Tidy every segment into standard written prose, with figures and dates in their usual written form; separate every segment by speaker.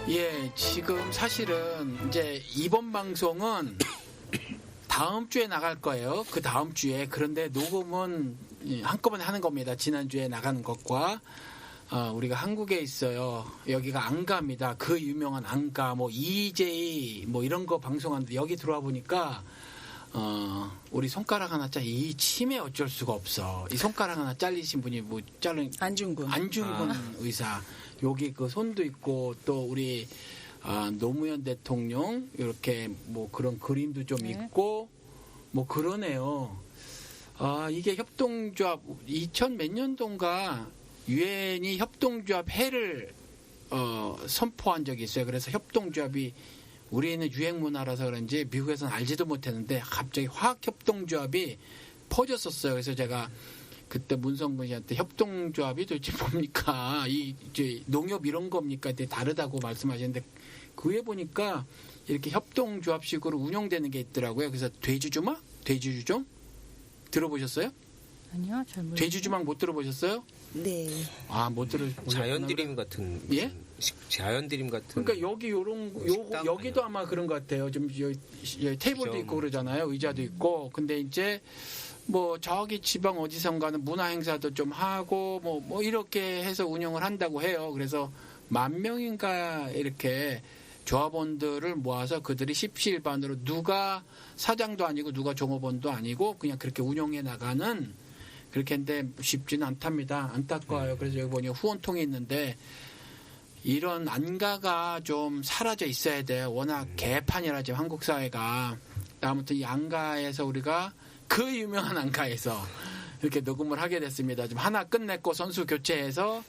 Speaker 1: 예, 지금 사실은 이제 이번 방송은 다음 주에 나갈 거예요. 그 다음 주에. 그런데 녹음은 한꺼번에 하는 겁니다. 지난주에 나가는 것과 우리가 한국에 있어요. 여기가 안가입니다. 그 유명한 안가, 뭐 EJ 뭐 이런 거 방송하는데 여기 들어와 보니까 우리 손가락 하나 이 치매 어쩔 수가 없어. 이 손가락 하나 잘리신 분이 뭐 자른 안중근 의사. 여기 그 손도 있고 또 우리 노무현 대통령 이렇게 뭐 그런 그림도 좀 있고 뭐 그러네요. 이게 협동조합 2000 몇 년도인가 유엔이 협동조합 해를 선포한 적이 있어요. 그래서 협동조합이 우리는 유행문화라서 그런지 미국에서는 알지도 못했는데 갑자기 화학협동조합이 퍼졌었어요. 그래서 제가 그때 문성근 씨한테 협동조합이 도대체 뭡니까? 이제 농협 이런 겁니까? 되게 다르다고 말씀하셨는데 그 위에 보니까 이렇게 협동조합식으로 운영되는 게 있더라고요. 그래서 돼지주막? 돼지주종? 들어보셨어요?
Speaker 2: 아니요, 잘 모르겠어요.
Speaker 1: 돼지주막 못 들어보셨어요?
Speaker 3: 네.
Speaker 1: 못 들어보셨구나.
Speaker 4: 자연드림 같은.
Speaker 1: 예?
Speaker 4: 자연드림 같은.
Speaker 1: 그러니까 여기 여기도 아마 그런 것 같아요. 좀 여기 테이블도 있고 그러잖아요. 의자도 있고. 근데 이제 뭐 저기 지방 어디선가는 문화 행사도 좀 하고 뭐 이렇게 해서 운영을 한다고 해요. 그래서 10,000명인가 이렇게 조합원들을 모아서 그들이 십시일반으로 누가 사장도 아니고 누가 종업원도 아니고 그냥 그렇게 운영해 나가는 그렇게 했는데 쉽지는 않답니다. 안타까워요. 그래서 여기 보니 후원통이 있는데 이런 안가가 좀 사라져 있어야 돼요. 워낙 개판이라 지금 한국 사회가. 아무튼 이 안가에서 우리가 그 유명한 안가에서 이렇게 녹음을 하게 됐습니다. 좀 하나 끝냈고 선수 교체해서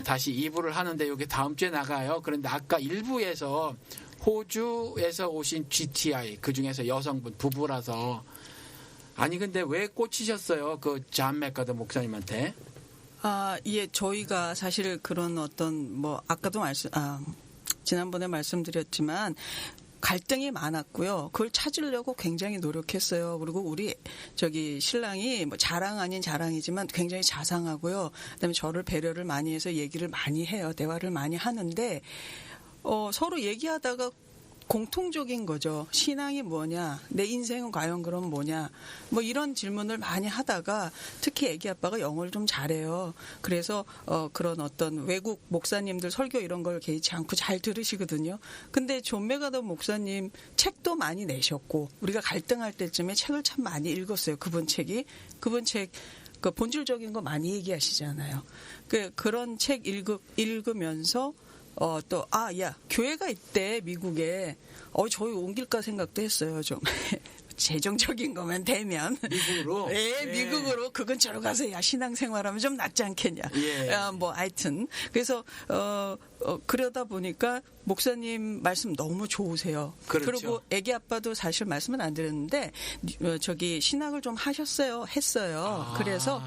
Speaker 1: 다시 2부를 하는데 이게 다음 주에 나가요. 그런데 아까 1부에서 호주에서 오신 GTI 그중에서 여성분 부부라서 아니 근데 왜 꽂히셨어요? 그 존 맥가더 목사님한테?
Speaker 3: 예, 저희가 사실 그런 어떤 뭐 아까도 지난번에 말씀드렸지만 갈등이 많았고요. 그걸 찾으려고 굉장히 노력했어요. 그리고 우리 신랑이 뭐 자랑 아닌 자랑이지만 굉장히 자상하고요. 그다음에 저를 배려를 많이 해서 얘기를 많이 해요. 대화를 많이 하는데 서로 얘기하다가 공통적인 거죠. 신앙이 뭐냐, 내 인생은 과연 그럼 뭐냐, 뭐 이런 질문을 많이 하다가 특히 애기 아빠가 영어를 좀 잘해요. 그래서 그런 어떤 외국 목사님들 설교 이런 걸 개의치 않고 잘 들으시거든요. 근데 존 맥가더 목사님 책도 많이 내셨고 우리가 갈등할 때쯤에 책을 참 많이 읽었어요. 그분 책 그 본질적인 거 많이 얘기하시잖아요. 그런 책 읽으면서 교회가 있대, 미국에. 저희 옮길까 생각도 했어요, 좀. 재정적인 것만 되면.
Speaker 1: 미국으로?
Speaker 3: 네, 미국으로. 그 근처로 가서 신앙생활하면 좀 낫지 않겠냐.
Speaker 1: 예.
Speaker 3: 하여튼. 그래서, 그러다 보니까 목사님 말씀 너무 좋으세요.
Speaker 1: 그렇죠.
Speaker 3: 그리고 애기 아빠도 사실 말씀은 안 드렸는데, 신학을 좀 했어요. 그래서,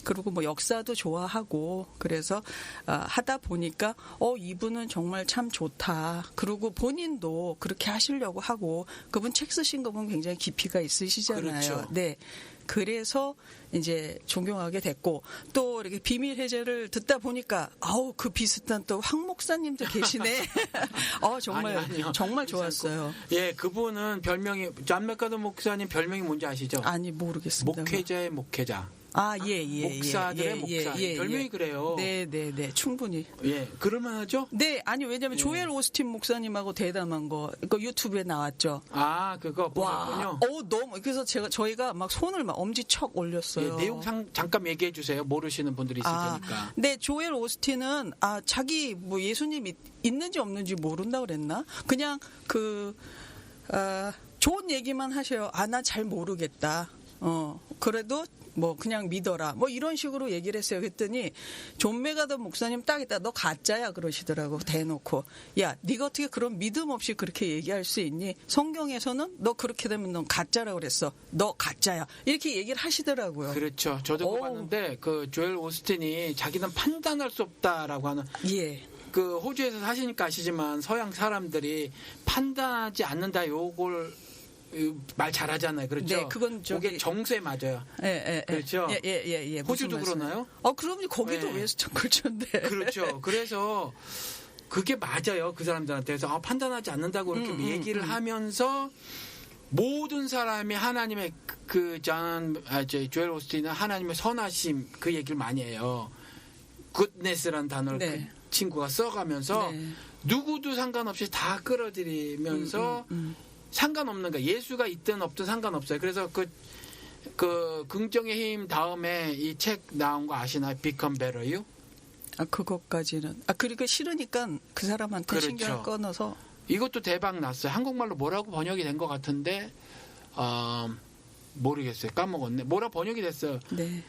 Speaker 3: 그리고 뭐 역사도 좋아하고, 그래서, 하다 보니까, 이분은 정말 참 좋다. 그리고 본인도 그렇게 하시려고 하고, 그분 책 쓰신 거 보면 굉장히 깊이가 있으시잖아요.
Speaker 1: 그렇죠.
Speaker 3: 네. 그래서 이제 존경하게 됐고 또 이렇게 비밀 해제를 듣다 보니까 그 비슷한 또 황 목사님도 계시네. 정말
Speaker 1: 아니요.
Speaker 3: 정말 좋았어요.
Speaker 1: 예, 그분은 별명이 존 맥가더 목사님 별명이 뭔지 아시죠?
Speaker 3: 아니 모르겠습니다.
Speaker 1: 목회자의 목회자. 목사들의 목사. 별명이 그래요.
Speaker 3: 네, 충분히.
Speaker 1: 예, 그럴만하죠?
Speaker 3: 네, 아니 왜냐면 조엘 오스틴 목사님하고 대담한 거, 유튜브에 나왔죠.
Speaker 1: 그거 보셨군요.
Speaker 3: 너무 그래서 저희가 막 손을 막 엄지척 올렸어요.
Speaker 1: 예, 내용 잠깐 얘기해 주세요. 모르시는 분들이 있을 테니까.
Speaker 3: 네, 조엘 오스틴은 자기 뭐 예수님 있는지 없는지 모른다 그랬나? 그냥 좋은 얘기만 하셔요. 나 잘 모르겠다. 그래도 뭐 그냥 믿어라 뭐 이런 식으로 얘기를 했어요. 그랬더니 존 맥가더 목사님 딱 있다 너 가짜야 그러시더라고. 대놓고 야 네가 어떻게 그런 믿음 없이 그렇게 얘기할 수 있니? 성경에서는 너 그렇게 되면 넌 가짜라고 그랬어. 너 가짜야 이렇게 얘기를 하시더라고요.
Speaker 1: 그렇죠. 저도 봤는데 그 조엘 오스틴이 자기는 판단할 수 없다라고 하는 그 호주에서 사시니까 아시지만 서양 사람들이 판단하지 않는다 요걸 말 잘하잖아요. 그렇죠?
Speaker 3: 네, 그건
Speaker 1: 그게 정세 맞아요. 그렇죠?
Speaker 3: 예.
Speaker 1: 호주도 그러나요?
Speaker 3: 그럼 거기도 웨스턴 컬처인데.
Speaker 1: 그렇죠. 그래서 그게 맞아요. 그 사람들한테. 그래서 판단하지 않는다고 이렇게 얘기를 하면서 모든 사람이 하나님의 조엘 오스틴은 하나님의 선하심 그 얘기를 많이 해요. 굿네스라는 단어를
Speaker 3: 네.
Speaker 1: 그 친구가 써가면서
Speaker 3: 네.
Speaker 1: 누구도 상관없이 다 끌어들이면서 상관없는 거야. 예수가 있든 없든 상관없어요. 그래서 그 긍정의 힘 다음에 이 책 나온 거 아시나요? Become Better You?
Speaker 3: 그것까지는. 그리고 싫으니까 그 사람한테
Speaker 1: 그렇죠.
Speaker 3: 신경을 끊어서.
Speaker 1: 이것도 대박 났어요. 한국말로 뭐라고 번역이 된 것 같은데 모르겠어요. 까먹었네. 뭐라 번역이 됐어요.
Speaker 3: 네.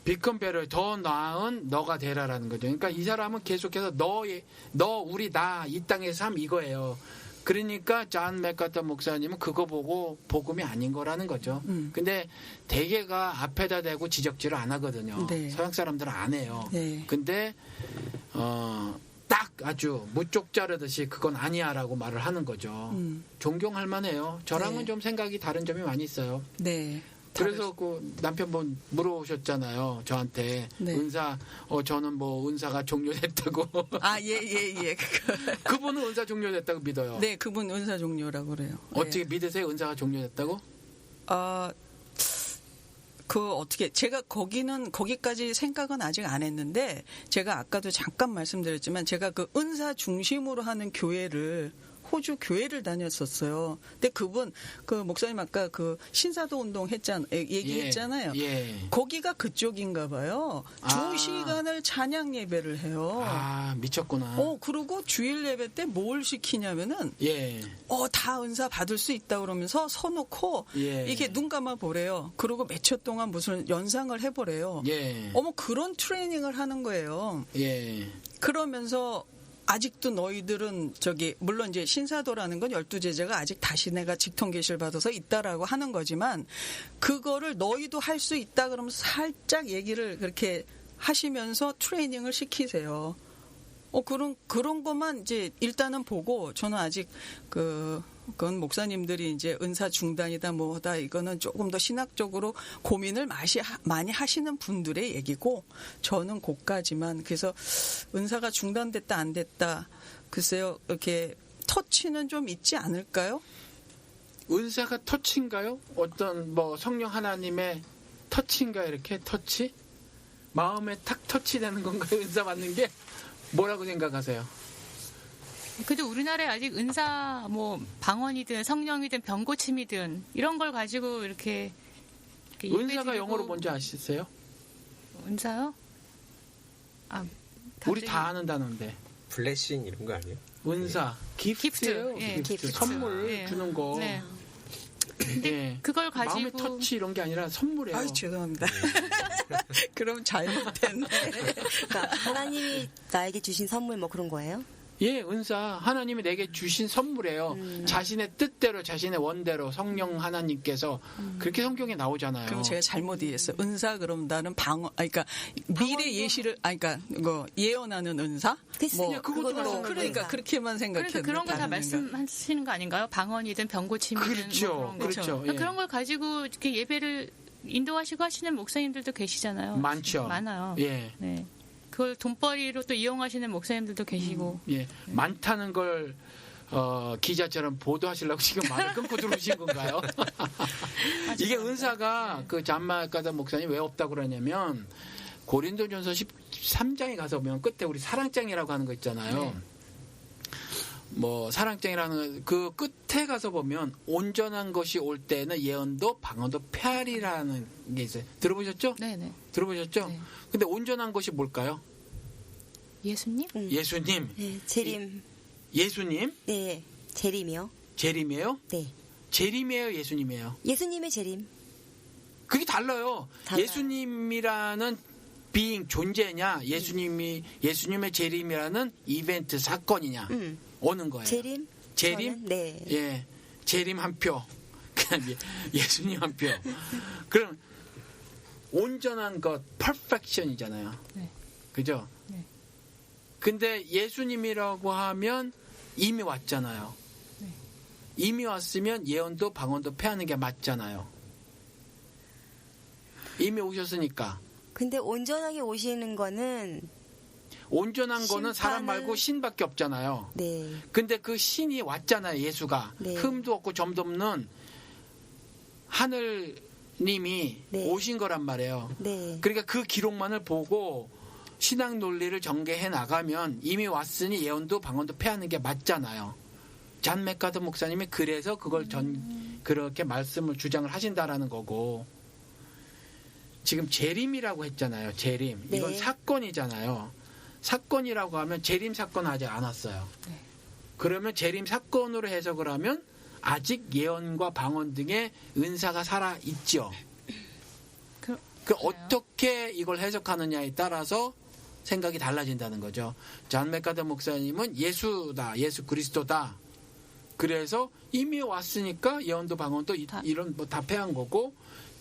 Speaker 1: Become Better, 더 나은 너가 되라라는 거죠. 그러니까 이 사람은 계속해서 너, 우리, 나, 이 땅의 삶 이거예요. 그러니까 존 맥카터 목사님은 그거 보고 복음이 아닌 거라는 거죠. 근데 대개가 앞에다 대고 지적질을 안 하거든요.
Speaker 3: 네.
Speaker 1: 서양 사람들은 안 해요.
Speaker 3: 네.
Speaker 1: 근데 딱 아주 무쪽 자르듯이 그건 아니야라고 말을 하는 거죠. 존경할 만해요. 저랑은
Speaker 3: 네.
Speaker 1: 좀 생각이 다른 점이 많이 있어요.
Speaker 3: 네.
Speaker 1: 그래서 그 남편분 물어오셨잖아요. 저한테
Speaker 3: 네.
Speaker 1: 은사 저는 뭐 은사가 종료됐다고.
Speaker 3: 예.
Speaker 1: 그분은 은사 종료됐다고 믿어요.
Speaker 3: 네, 그분 은사 종료라고 그래요.
Speaker 1: 어떻게 믿으세요? 은사가 종료됐다고?
Speaker 3: 어떻게 제가 거기까지 생각은 아직 안 했는데 제가 아까도 잠깐 말씀드렸지만 제가 그 은사 중심으로 하는 호주 교회를 다녔었어요. 근데 그 목사님 아까 그 신사도 운동 얘기했잖아요.
Speaker 1: 예.
Speaker 3: 거기가 그쪽인가 봐요. 2시간을 찬양 예배를 해요.
Speaker 1: 미쳤구나.
Speaker 3: 그리고 주일 예배 때 뭘 시키냐면은
Speaker 1: 예.
Speaker 3: 다 은사 받을 수 있다 그러면서 서놓고
Speaker 1: 예.
Speaker 3: 이게 눈 감아 보래요. 그리고 몇 초 동안 무슨 연상을 해보래요.
Speaker 1: 예.
Speaker 3: 그런 트레이닝을 하는 거예요.
Speaker 1: 예.
Speaker 3: 그러면서 아직도 너희들은 물론 이제 신사도라는 건 12제자가 아직 다시 내가 직통 계시를 받아서 있다라고 하는 거지만 그거를 너희도 할 수 있다 그러면서 살짝 얘기를 그렇게 하시면서 트레이닝을 시키세요. 그런 것만 이제 일단은 보고 저는 아직 그건 목사님들이 이제 은사 중단이다 뭐다 이거는 조금 더 신학적으로 고민을 많이 하시는 분들의 얘기고 저는 그까지만 그래서 은사가 중단됐다 안 됐다 글쎄요 이렇게 터치는 좀 있지 않을까요?
Speaker 1: 은사가 터치인가요? 어떤 성령 하나님의 터치인가요? 이렇게 터치? 마음에 탁 터치되는 건가요? 은사 받는 게? 뭐라고 생각하세요?
Speaker 2: 그래도 우리나라에 아직 은사 방언이든 성령이든 병고침이든 이런 걸 가지고 이렇게
Speaker 1: 은사가 영어로 뭔지 아시세요?
Speaker 2: 은사요?
Speaker 1: 우리 다 아는 단어인데.
Speaker 4: 블레싱 이런 거 아니에요?
Speaker 1: 은사, 기프트예요.
Speaker 2: 기프트.
Speaker 1: 선물 주는 거.
Speaker 2: 네.
Speaker 1: 예.
Speaker 2: 그걸 가지고
Speaker 1: 마음의 터치 이런 게 아니라 선물이에요.
Speaker 3: 죄송합니다. 그럼 잘못됐네.
Speaker 5: 그러니까 하나님이 나에게 주신 선물 그런 거예요?
Speaker 1: 예, 은사 하나님이 내게 주신 선물이에요. 자신의 뜻대로 자신의 원대로 성령 하나님께서 그렇게 성경에 나오잖아요.
Speaker 3: 그럼 제가 잘못 이해했어요. 은사 그럼 나는 그러니까 미래 예시를 그러니까 예언하는 은사? 그러니까 그렇게만 생각했는데
Speaker 2: 그런 거 다 말씀하시는 거 아닌가요? 방언이든 병고침이든
Speaker 1: 그렇죠.
Speaker 2: 그렇죠.
Speaker 1: 예.
Speaker 2: 그런 걸 가지고 이렇게 예배를 인도하시고 하시는 목사님들도 계시잖아요.
Speaker 1: 많죠.
Speaker 2: 많아요.
Speaker 1: 예.
Speaker 2: 네. 그걸 돈벌이로 또 이용하시는 목사님들도 계시고.
Speaker 1: 예. 많다는 걸 기자처럼 보도하시려고 지금 말을 끊고 들어오신 건가요? 이게 은사가 존 맥카터 목사님 왜 없다고 그러냐면 고린도전서 13장에 가서 보면 끝에 우리 사랑장이라고 하는 거 있잖아요. 사랑장이라는 그 끝에 가서 보면 온전한 것이 올 때는 예언도 방언도 폐하리라는 게 있어요. 들어보셨죠?
Speaker 2: 네네.
Speaker 1: 들어보셨죠?
Speaker 2: 네.
Speaker 1: 근데 온전한 것이 뭘까요?
Speaker 2: 예수님?
Speaker 1: 예수님.
Speaker 5: 네, 재림.
Speaker 1: 예수님?
Speaker 5: 네, 재림이요.
Speaker 1: 재림이에요?
Speaker 5: 네.
Speaker 1: 재림이에요, 예수님이에요?
Speaker 5: 예수님의 재림.
Speaker 1: 그게 달라요.
Speaker 5: 달라요.
Speaker 1: 예수님이라는 비잉 존재냐, 예수님의 재림이라는 이벤트 사건이냐, 오는 거예요.
Speaker 5: 재림?
Speaker 1: 재림?
Speaker 5: 저는, 네.
Speaker 1: 예. 재림 한 표. 그냥 예수님 한 표. 그럼 온전한 것, 퍼펙션이잖아요.
Speaker 2: 네.
Speaker 1: 그죠?
Speaker 2: 네.
Speaker 1: 근데 예수님이라고 하면 이미 왔잖아요.
Speaker 2: 네.
Speaker 1: 이미 왔으면 예언도 방언도 폐하는 게 맞잖아요. 이미 오셨으니까.
Speaker 5: 근데 온전하게 오시는 거는
Speaker 1: 온전한 거는 사람
Speaker 5: 심판을-
Speaker 1: 말고 신밖에 없잖아요.
Speaker 5: 네.
Speaker 1: 근데 그 신이 왔잖아요, 예수가.
Speaker 5: 네.
Speaker 1: 흠도 없고 점도 없는 하늘님이
Speaker 5: 네.
Speaker 1: 오신 거란 말이에요.
Speaker 5: 네.
Speaker 1: 그러니까 그 기록만을 보고 신앙 논리를 전개해 나가면 이미 왔으니 예언도 방언도 패하는 게 맞잖아요. 잔 맥가더 목사님이 그래서 그걸 그렇게 말씀을 주장을 하신다라는 거고, 지금 재림이라고 했잖아요. 재림.
Speaker 5: 네.
Speaker 1: 이건 사건이잖아요. 사건이라고 하면 재림 사건 아직 안 왔어요.
Speaker 2: 네.
Speaker 1: 그러면 재림 사건으로 해석을 하면 아직 예언과 방언 등의 은사가 살아 있죠. 그 어떻게 이걸 해석하느냐에 따라서 생각이 달라진다는 거죠. 잔 맥가더 목사님은 예수다, 예수 그리스도다. 그래서 이미 왔으니까 예언도 방언도 이런 뭐 다 패한 거고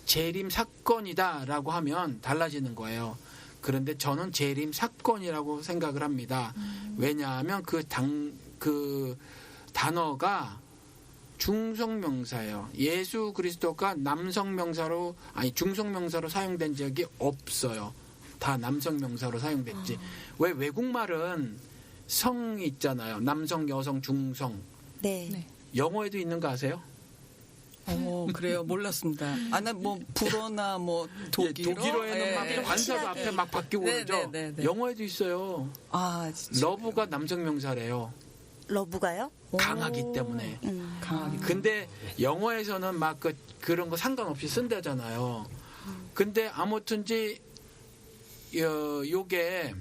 Speaker 1: 재림 사건이다라고 하면 달라지는 거예요. 그런데 저는 재림 사건이라고 생각을 합니다. 왜냐하면 그 단어가 중성명사예요. 예수 그리스도가 남성명사로 중성명사로 사용된 적이 없어요. 다 남성명사로 사용됐지. 왜 외국말은 성이 있잖아요. 남성, 여성, 중성.
Speaker 5: 네.
Speaker 2: 네.
Speaker 1: 영어에도 있는 거 아세요?
Speaker 3: 그래요. 몰랐습니다. 나 뭐 불어나 뭐 독일어.
Speaker 1: 독일어에는 막
Speaker 3: 예.
Speaker 1: 관사도
Speaker 5: 친하게.
Speaker 1: 앞에 막 바뀌고
Speaker 3: 네,
Speaker 1: 그러죠.
Speaker 3: 네, 네, 네.
Speaker 1: 영어에도 있어요.
Speaker 3: 진짜.
Speaker 1: 러브가 남성명사래요.
Speaker 5: 러브가요?
Speaker 1: 강하기 때문에.
Speaker 3: 강하게.
Speaker 1: 근데 영어에서는 막 그런 거 상관없이 쓴다잖아요. 근데 아무튼지 요게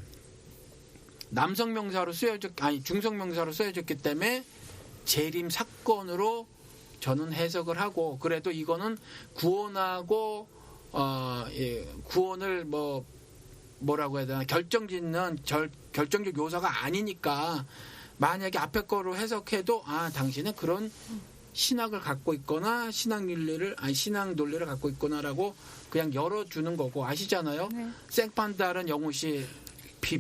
Speaker 1: 남성명사로 중성명사로 쓰여졌기 때문에 재림 사건으로 저는 해석을 하고, 그래도 이거는 구원하고 구원을 뭐라고 해야 되나 결정짓는 결정적 요소가 아니니까, 만약에 앞에 거로 해석해도 당신은 그런 신학을 갖고 있거나 신앙 논리를 갖고 있구나라고 그냥 열어주는 거고, 아시잖아요.
Speaker 2: 네.
Speaker 1: 생판다른 영웅씨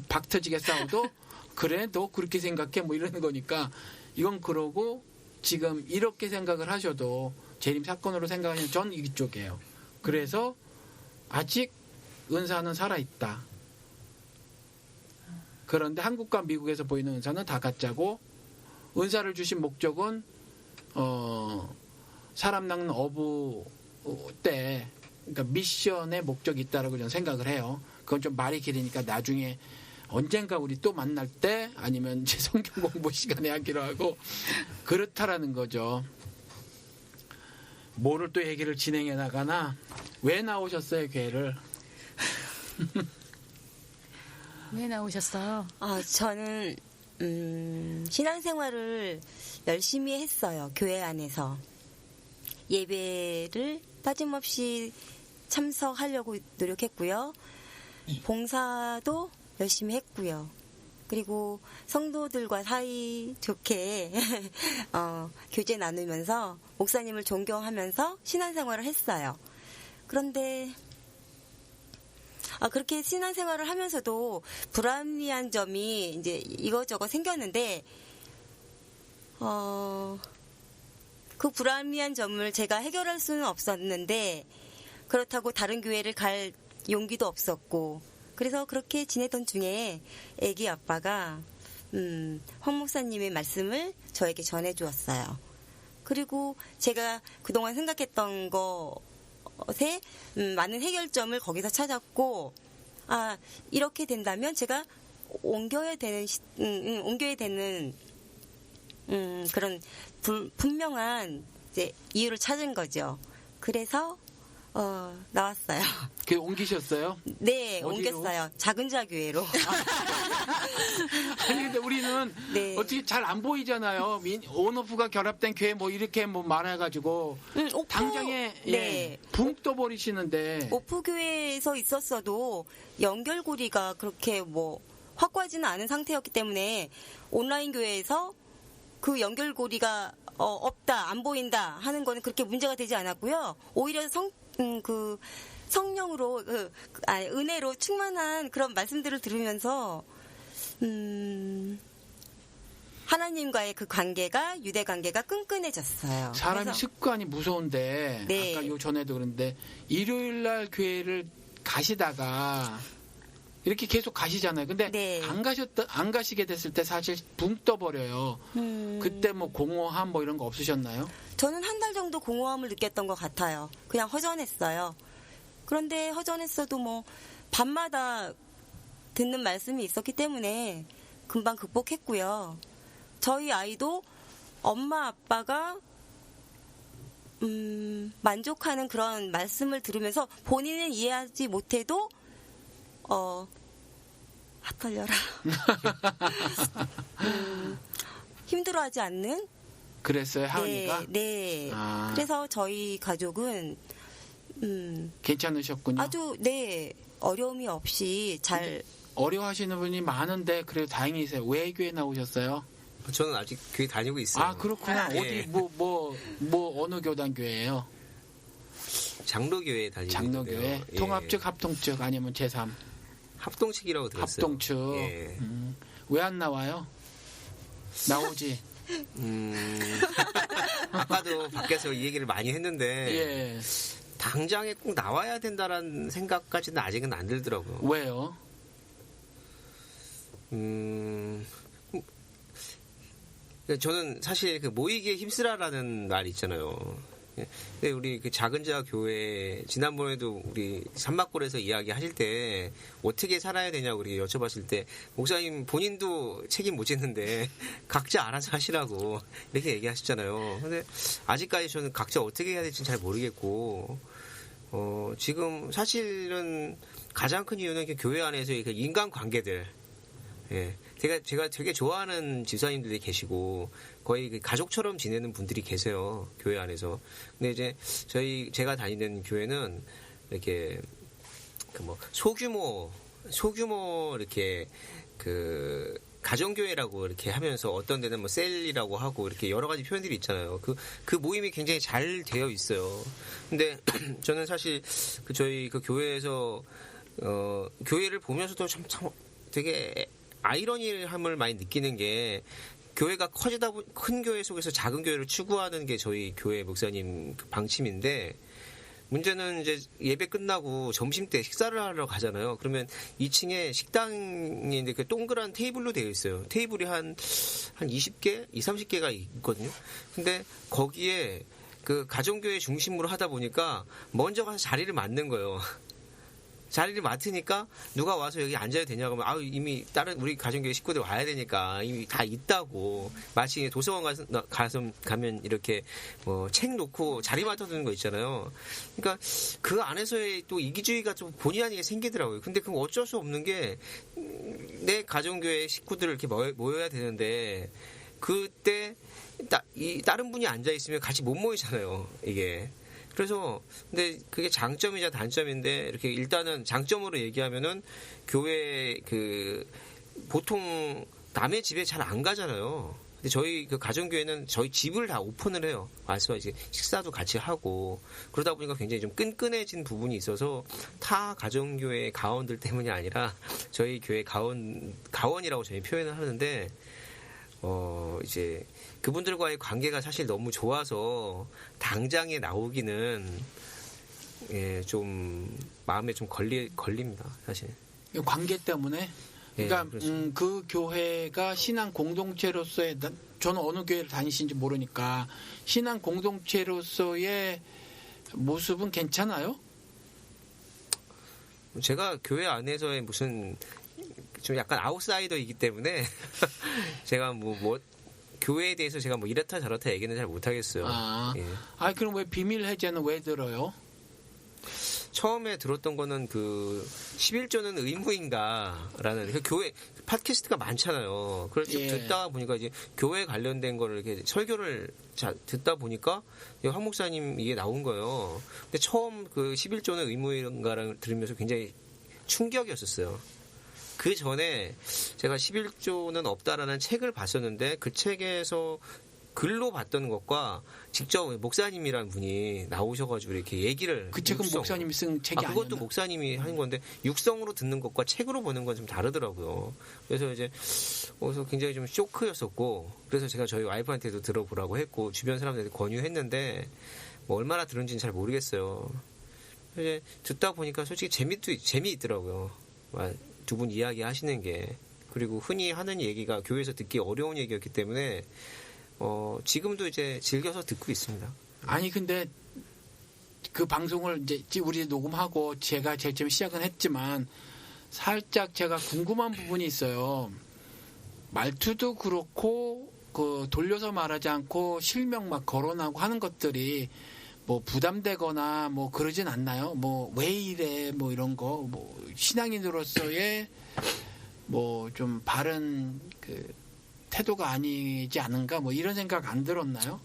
Speaker 1: 박 터지게 싸워도 그래 너 그렇게 생각해 뭐 이러는 거니까, 이건 그러고 지금 이렇게 생각을 하셔도 재림 사건으로 생각하시면 전 이쪽이에요. 그래서 아직 은사는 살아있다. 그런데 한국과 미국에서 보이는 은사는 다 가짜고, 은사를 주신 목적은 사람 낚는 어부 때, 그러니까 미션의 목적이 있다라고 저는 생각을 해요. 그건 좀 말이 길으니까 나중에 언젠가 우리 또 만날 때 아니면 제 성경 공부 시간에 하기로 하고 그렇다라는 거죠. 뭐를 또 얘기를 진행해 나가나? 왜 나오셨어요, 교회를?
Speaker 2: 왜 나오셨어요?
Speaker 5: 저는 신앙생활을 열심히 했어요. 교회 안에서. 예배를 빠짐없이 참석하려고 노력했고요. 봉사도 열심히 했고요. 그리고 성도들과 사이좋게 교제 나누면서 목사님을 존경하면서 신앙생활을 했어요. 그런데 그렇게 신앙생활을 하면서도 불합리한 점이 이제 이것저것 생겼는데, 그 불합리한 점을 제가 해결할 수는 없었는데, 그렇다고 다른 교회를 갈 용기도 없었고, 그래서 그렇게 지내던 중에 애기 아빠가 황 목사님의 말씀을 저에게 전해주었어요. 그리고 제가 그동안 생각했던 것에 많은 해결점을 거기서 찾았고, 이렇게 된다면 제가 옮겨야 되는 그런 분명한 이제 이유를 찾은 거죠. 그래서 나왔어요.
Speaker 1: 그 옮기셨어요?
Speaker 5: 네,
Speaker 1: 어디로?
Speaker 5: 옮겼어요. 작은 자교회로.
Speaker 1: 아니 근데 우리는
Speaker 5: 네.
Speaker 1: 어떻게 잘 안 보이잖아요. 온오프가 결합된 교회 뭐 이렇게 뭐 말해가지고 당장에
Speaker 5: 네.
Speaker 1: 붕 떠버리시는데.
Speaker 5: 오프교회에서 있었어도 연결고리가 그렇게 뭐 확고하지는 않은 상태였기 때문에 온라인 교회에서 그 연결고리가 없다, 안 보인다 하는 거는 그렇게 문제가 되지 않았고요. 오히려 성령으로 은혜로 충만한 그런 말씀들을 들으면서 하나님과의 그 관계가 유대 관계가 끈끈해졌어요.
Speaker 1: 사람이
Speaker 5: 그래서
Speaker 1: 습관이 무서운데
Speaker 5: 네.
Speaker 1: 아까 요 전에도 그랬는데 일요일 날 교회를 가시다가 이렇게 계속 가시잖아요. 근데
Speaker 5: 네.
Speaker 1: 안 가시게 됐을 때 사실 붕 떠버려요. 그때 뭐 공허함 뭐 이런 거 없으셨나요?
Speaker 5: 저는 한 달 정도 공허함을 느꼈던 것 같아요. 그냥 허전했어요. 그런데 허전했어도 뭐 밤마다 듣는 말씀이 있었기 때문에 금방 극복했고요. 저희 아이도 엄마 아빠가 만족하는 그런 말씀을 들으면서 본인은 이해하지 못해도 핫털려라 힘들어하지 않는
Speaker 1: 그랬어요, 하은이가?
Speaker 5: 네.
Speaker 1: 아.
Speaker 5: 그래서 저희 가족은
Speaker 1: 괜찮으셨군요.
Speaker 5: 아주 어려움이 없이 잘
Speaker 1: 어려워하시는 분이 많은데 그래도 다행이세요. 왜 교회 나오셨어요?
Speaker 4: 저는 아직 교회 다니고 있어요.
Speaker 1: 아, 그렇구나.
Speaker 4: 예.
Speaker 1: 어디 뭐 어느 교단 교회예요?
Speaker 4: 장로교회 다니고
Speaker 1: 장로교회?
Speaker 4: 있는데요. 예.
Speaker 1: 통합측, 합통측 아니면 제3?
Speaker 4: 합동측이라고 들었어요.
Speaker 1: 합동측.
Speaker 4: 예.
Speaker 1: 왜 안 나와요? 나오지.
Speaker 4: 아까도 밖에서 이 얘기를 많이 했는데
Speaker 1: 예.
Speaker 4: 당장에 꼭 나와야 된다라는 생각까지는 아직은 안 들더라고요.
Speaker 1: 왜요?
Speaker 4: 저는 사실 그 모이기에 힘쓰라라는 말 있잖아요. 근데 우리 그 작은 자 교회 지난번에도 우리 산막골에서 이야기하실 때 어떻게 살아야 되냐고 그렇게 여쭤봤을 때 목사님 본인도 책임 못 지는데 각자 알아서 하시라고 이렇게 얘기하셨잖아요. 근데 아직까지 저는 각자 어떻게 해야 될지는 잘 모르겠고 지금 사실은 가장 큰 이유는 그 교회 안에서의 그 인간 관계들. 예. 제가 되게 좋아하는 집사님들이 계시고 거의 그 가족처럼 지내는 분들이 계세요. 교회 안에서. 근데 이제 제가 다니는 교회는 이렇게 그 뭐 소규모 이렇게 그 가정교회라고 이렇게 하면서 어떤 데는 뭐 셀이라고 하고 이렇게 여러 가지 표현들이 있잖아요. 그 모임이 굉장히 잘 되어 있어요. 근데 저는 사실 저희 그 교회에서 교회를 보면서도 참 되게 아이러니함을 많이 느끼는 게 교회가 큰 교회 속에서 작은 교회를 추구하는 게 저희 교회 목사님 방침인데 문제는 이제 예배 끝나고 점심 때 식사를 하러 가잖아요. 그러면 2층에 식당이 이렇게 동그란 테이블로 되어 있어요. 테이블이 한 20개, 30개가 있거든요. 근데 거기에 그 가정교회 중심으로 하다 보니까 먼저 가서 자리를 맡는 거예요. 자리를 맡으니까 누가 와서 여기 앉아야 되냐고 하면 이미 다른 우리 가정교회 식구들 와야 되니까 이미 다 있다고 마치 도서관 가면 이렇게 책 놓고 자리 맡아두는 거 있잖아요. 그러니까 그 안에서의 또 이기주의가 좀 본의 아니게 생기더라고요. 근데 그건 어쩔 수 없는 게 내 가정교회 식구들을 이렇게 모여야 되는데 그때 다른 분이 앉아 있으면 같이 못 모이잖아요. 이게. 그래서 근데 그게 장점이자 단점인데 이렇게 일단은 장점으로 얘기하면은 교회 보통 남의 집에 잘 안 가잖아요. 근데 저희 그 가정교회는 저희 집을 다 오픈을 해요. 와서 이제 식사도 같이 하고 그러다 보니까 굉장히 좀 끈끈해진 부분이 있어서 타 가정교회 가원들 때문이 아니라 저희 교회 가원이라고 저희 표현을 하는데 이제 그분들과의 관계가 사실 너무 좋아서 당장에 나오기는 좀 마음에 좀 걸립니다, 사실.
Speaker 1: 관계 때문에? 그러니까 그 교회가 신앙 공동체로서의 저는 어느 교회를 다니신지 모르니까 신앙 공동체로서의 모습은 괜찮아요?
Speaker 4: 제가 교회 안에서의 무슨 좀 약간 아웃사이더이기 때문에 제가 교회에 대해서 제가 이렇다 저렇다 얘기는 잘 못하겠어요.
Speaker 1: 그럼 왜 비밀 해제는 왜 들어요?
Speaker 4: 처음에 들었던 거는 11조는 의무인가라는 그 교회 팟캐스트가 많잖아요. 그래서 듣다 보니까 이제 교회 관련된 거를 이렇게 설교를 듣다 보니까 황 목사님 이게 나온 거예요. 근데 처음 11조는 의무인가를 들으면서 굉장히 충격이었었어요. 그 전에 제가 11조는 없다라는 책을 봤었는데 그 책에서 글로 봤던 것과 직접 목사님이라는 분이 나오셔가지고 이렇게 얘기를
Speaker 1: 그 책은 목사님이 쓴 책이 아니었나?
Speaker 4: 그것도 목사님이 하는 건데 육성으로 듣는 것과 책으로 보는 건 좀 다르더라고요. 그래서 이제 거기서 굉장히 좀 쇼크였었고 그래서 제가 저희 와이프한테도 들어보라고 했고 주변 사람들한테 권유했는데 얼마나 들은지는 잘 모르겠어요. 이제 듣다 보니까 솔직히 재미있더라고요. 두 분 이야기하시는 게 그리고 흔히 하는 얘기가 교회에서 듣기 어려운 얘기였기 때문에 지금도 이제 즐겨서 듣고 있습니다.
Speaker 1: 아니 근데 그 방송을 이제 우리 녹음하고 제가 제일 처음 시작은 했지만 살짝 제가 궁금한 부분이 있어요. 말투도 그렇고 그 돌려서 말하지 않고 실명 막 거론하고 하는 것들이 뭐 부담되거나 뭐 그러진 않나요? 뭐 왜 이래 뭐 이런 거 뭐 신앙인으로서의 뭐 좀 바른 그 태도가 아니지 않은가 뭐 이런 생각 안 들었나요?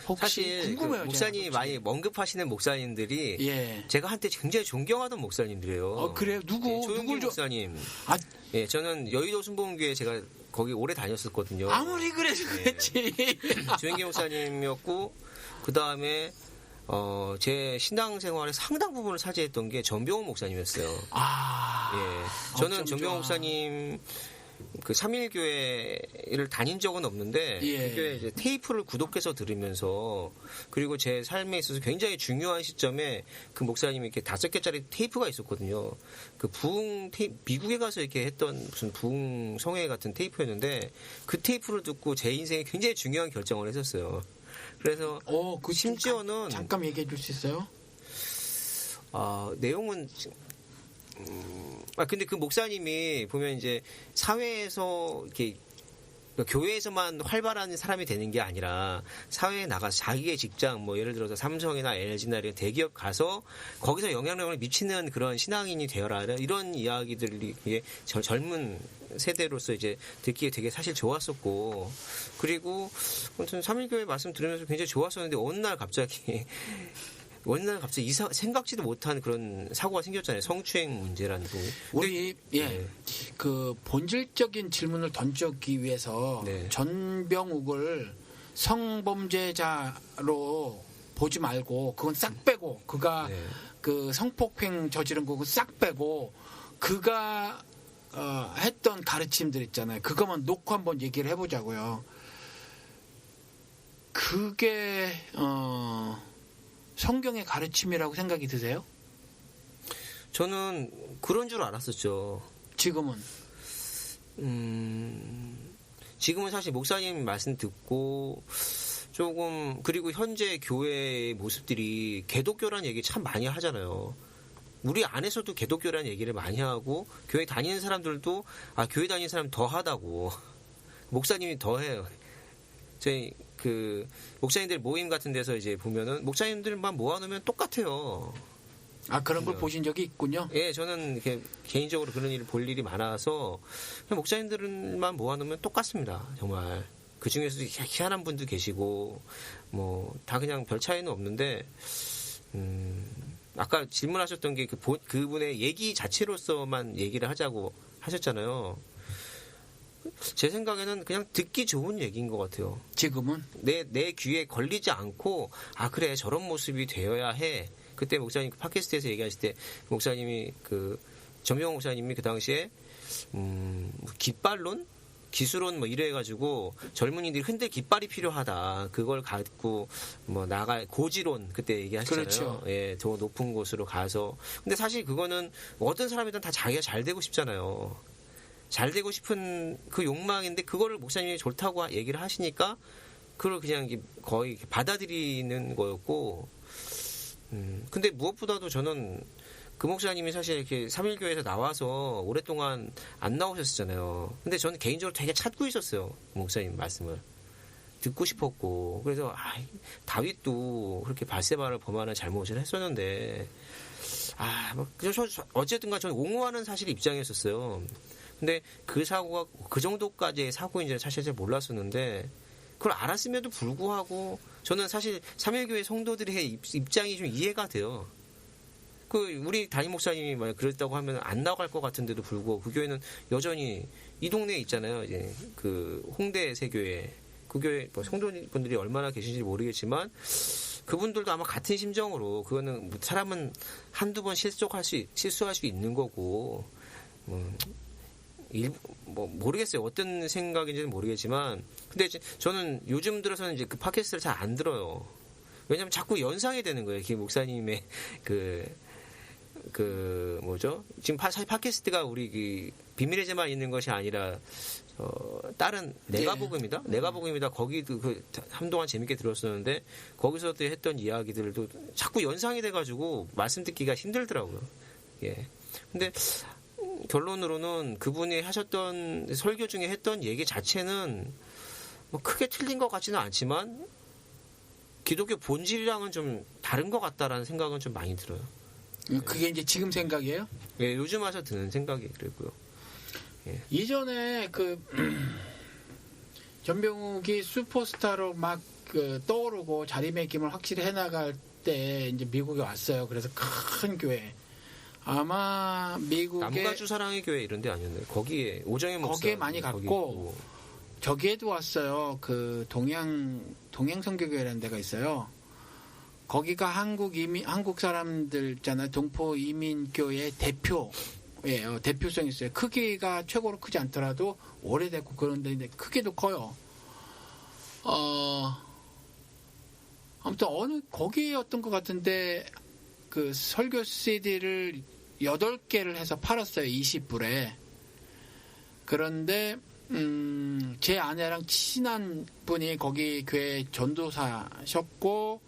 Speaker 1: 혹시
Speaker 4: 사실
Speaker 1: 궁금해요.
Speaker 4: 그 목사님
Speaker 1: 제가
Speaker 4: 많이 언급하시는 목사님들이
Speaker 1: 예.
Speaker 4: 제가 한때 굉장히 존경하던 목사님들이에요.
Speaker 1: 그래요? 누구?
Speaker 4: 조영기
Speaker 1: 누굴
Speaker 4: 목사님.
Speaker 1: 아,
Speaker 4: 예, 저는 여의도 순복음교회 제가 거기 오래 다녔었거든요.
Speaker 1: 아무리 그래도 그렇지.
Speaker 4: 조영기 목사님이었고 그 다음에 제 신앙생활의 상당 부분을 차지했던 게 전병훈 목사님이었어요. 예, 저는
Speaker 1: 참
Speaker 4: 전병훈
Speaker 1: 좋아.
Speaker 4: 목사님 그 3.1교회를 다닌 적은 없는데
Speaker 1: 예.
Speaker 4: 그 교회 이제 테이프를 구독해서 들으면서 그리고 제 삶에 있어서 굉장히 중요한 시점에 그 목사님이 이렇게 5개짜리 테이프가 있었거든요. 그 부흥 미국에 가서 이렇게 했던 무슨 부흥 성회 같은 테이프였는데 그 테이프를 듣고 제 인생에 굉장히 중요한 결정을 했었어요. 그래서
Speaker 1: 그
Speaker 4: 심지어는
Speaker 1: 잠깐 얘기해 줄 수 있어요?
Speaker 4: 내용은 근데 그 목사님이 보면 이제 사회에서 이렇게 교회에서만 활발한 사람이 되는 게 아니라 사회에 나가서 자기의 직장 뭐 예를 들어서 삼성이나 LG나 이런 대기업 가서 거기서 영향력을 미치는 그런 신앙인이 되어라 이런 이야기들이 젊은 세대로서 이제 듣기에 되게 사실 좋았었고 그리고 아무튼 3.1교회 말씀 들으면서 굉장히 좋았었는데 어느 날 갑자기 생각지도 못한 그런 사고가 생겼잖아요. 성추행 문제라는 부분.
Speaker 1: 우리 그 본질적인 질문을 던지기 위해서
Speaker 4: 네.
Speaker 1: 전병욱을 성범죄자로 보지 말고 그건 싹 빼고 그가
Speaker 4: 네.
Speaker 1: 그 성폭행 저지른 거고 싹 빼고 그가 했던 가르침들 있잖아요. 그것만 놓고 한번 얘기를 해보자고요. 그게 성경의 가르침이라고 생각이 드세요?
Speaker 4: 저는 그런 줄 알았었죠.
Speaker 1: 지금은?
Speaker 4: 지금은 사실 목사님 말씀 듣고 조금 그리고 현재 교회의 모습들이 개독교라는 얘기 참 많이 하잖아요. 우리 안에서도 개독교라는 얘기를 많이 하고 교회 다니는 사람들도 교회 다니는 사람 더 하다고 목사님이 더 해요. 저희 그 목사님들 모임 같은 데서 이제 보면은 목사님들만 모아놓으면 똑같아요.
Speaker 1: 그런 걸 보신 적이 있군요.
Speaker 4: 예, 저는 이렇게 개인적으로 그런 일을 볼 일이 많아서 그냥 목사님들만 모아놓으면 똑같습니다. 정말 그 중에서도 희한한 분도 계시고 뭐 다 그냥 별 차이는 없는데 아까 질문하셨던 게 그분의 얘기 자체로서만 얘기를 하자고 하셨잖아요. 제 생각에는 그냥 듣기 좋은 얘기인 것 같아요.
Speaker 1: 지금은?
Speaker 4: 내 귀에 걸리지 않고 그래 저런 모습이 되어야 해. 그때 목사님 팟캐스트에서 얘기하실 때 목사님이 전병호 목사님이 그 당시에 깃발론? 기술론 뭐 이래가지고 젊은이들이 흔들 깃발이 필요하다. 그걸 갖고 뭐 고지론 그때 얘기하셨잖아요.
Speaker 1: 그렇죠.
Speaker 4: 예, 더 높은 곳으로 가서. 근데 사실 그거는 어떤 사람이든 다 자기가 잘 되고 싶잖아요. 잘 되고 싶은 그 욕망인데 그거를 목사님이 좋다고 얘기를 하시니까 그걸 그냥 거의 받아들이는 거였고 근데 무엇보다도 저는 그 목사님이 사실 이렇게 3.1교회에서 나와서 오랫동안 안 나오셨잖아요. 근데 저는 개인적으로 되게 찾고 있었어요. 그 목사님 말씀을. 듣고 싶었고. 그래서, 다윗도 그렇게 발세바를 범하는 잘못을 했었는데, 어쨌든 간 저는 옹호하는 사실 입장이었었어요. 근데 그 사고가 그 정도까지의 사고인지는 사실 잘 몰랐었는데, 그걸 알았음에도 불구하고, 저는 사실 3.1교회 성도들의 입장이 좀 이해가 돼요. 우리 담임 목사님이 만약 그랬다고 하면 안 나갈 것 같은데도 불구하고 그 교회는 여전히 이 동네에 있잖아요. 이제 홍대 세교회. 그 교회 성도분들이 얼마나 계신지 모르겠지만 그분들도 아마 같은 심정으로 그거는 사람은 한두 번 실수할 수 있는 거고 모르겠어요. 어떤 생각인지는 모르겠지만 근데 이제 저는 요즘 들어서는 이제 그 팟캐스트를 잘 안 들어요. 왜냐면 자꾸 연상이 되는 거예요. 그 목사님의 지금 사실 팟캐스트가 우리 그 비밀의 제만 있는 것이 아니라 다른 내가복음이다. 내가복음이다. 거기도 한동안 재밌게 들었었는데 거기서도 했던 이야기들도 자꾸 연상이 돼가지고 말씀 듣기가 힘들더라고요. 예. 근데 결론으로는 그분이 하셨던 설교 중에 했던 얘기 자체는 뭐 크게 틀린 것 같지는 않지만 기독교 본질이랑은 좀 다른 것 같다라는 생각은 좀 많이 들어요.
Speaker 1: 그게 이제 지금 생각이에요?
Speaker 4: 예, 요즘 와서 드는 생각이 그랬고요. 예.
Speaker 1: 이전에 전병욱이 슈퍼스타로 막 떠오르고 자리매김을 확실히 해나갈 때 이제 미국에 왔어요. 그래서 큰 교회. 아마 미국에
Speaker 4: 남가주 사랑의 교회 이런 데 아니었나요? 거기에 오정현 목사
Speaker 1: 거기에 많이 갔고 저기에도 왔어요. 그 동양 선교교회라는 데가 있어요. 거기가 한국 사람들 있잖아요. 동포 이민교회 대표예요. 대표성이 있어요. 크기가 최고로 크지 않더라도 오래됐고 그런데 크기도 커요. 아무튼 거기였던 것 같은데 그 설교 CD를 8개를 해서 팔았어요. 20불에. 그런데 제 아내랑 친한 분이 거기 교회 전도사셨고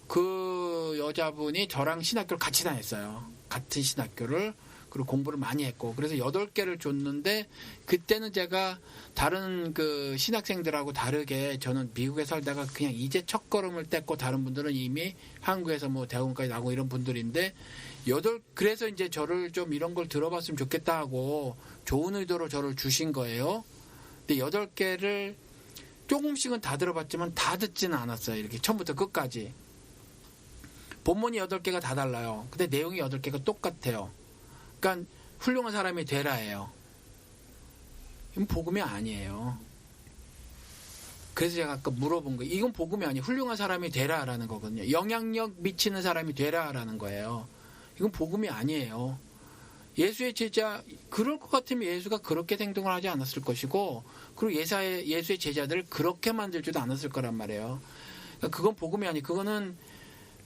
Speaker 1: 그 여자분이 저랑 신학교를 같이 다녔어요. 같은 신학교를. 그리고 공부를 많이 했고. 그래서 8개를 줬는데 그때는 제가 다른 그 신학생들하고 다르게 저는 미국에 살다가 그냥 이제 첫걸음을 뗐고 다른 분들은 이미 한국에서 뭐 대학원까지 나고 이런 분들인데 그래서 이제 저를 좀 이런 걸 들어봤으면 좋겠다 하고 좋은 의도로 저를 주신 거예요. 근데 8개를 조금씩은 다 들어봤지만 다 듣지는 않았어요. 이렇게 처음부터 끝까지. 본문이 8개가 다 달라요. 근데 내용이 8개가 똑같아요. 그러니까 훌륭한 사람이 되라예요. 이건 복음이 아니에요. 그래서 제가 아까 물어본 거예요. 이건 복음이 아니에요. 훌륭한 사람이 되라라는 거거든요. 영향력 미치는 사람이 되라라는 거예요. 이건 복음이 아니에요. 예수의 제자, 그럴 것 같으면 예수가 그렇게 행동을 하지 않았을 것이고, 그리고 예수의 제자들을 그렇게 만들지도 않았을 거란 말이에요. 그러니까 그건 복음이 아니에요. 그거는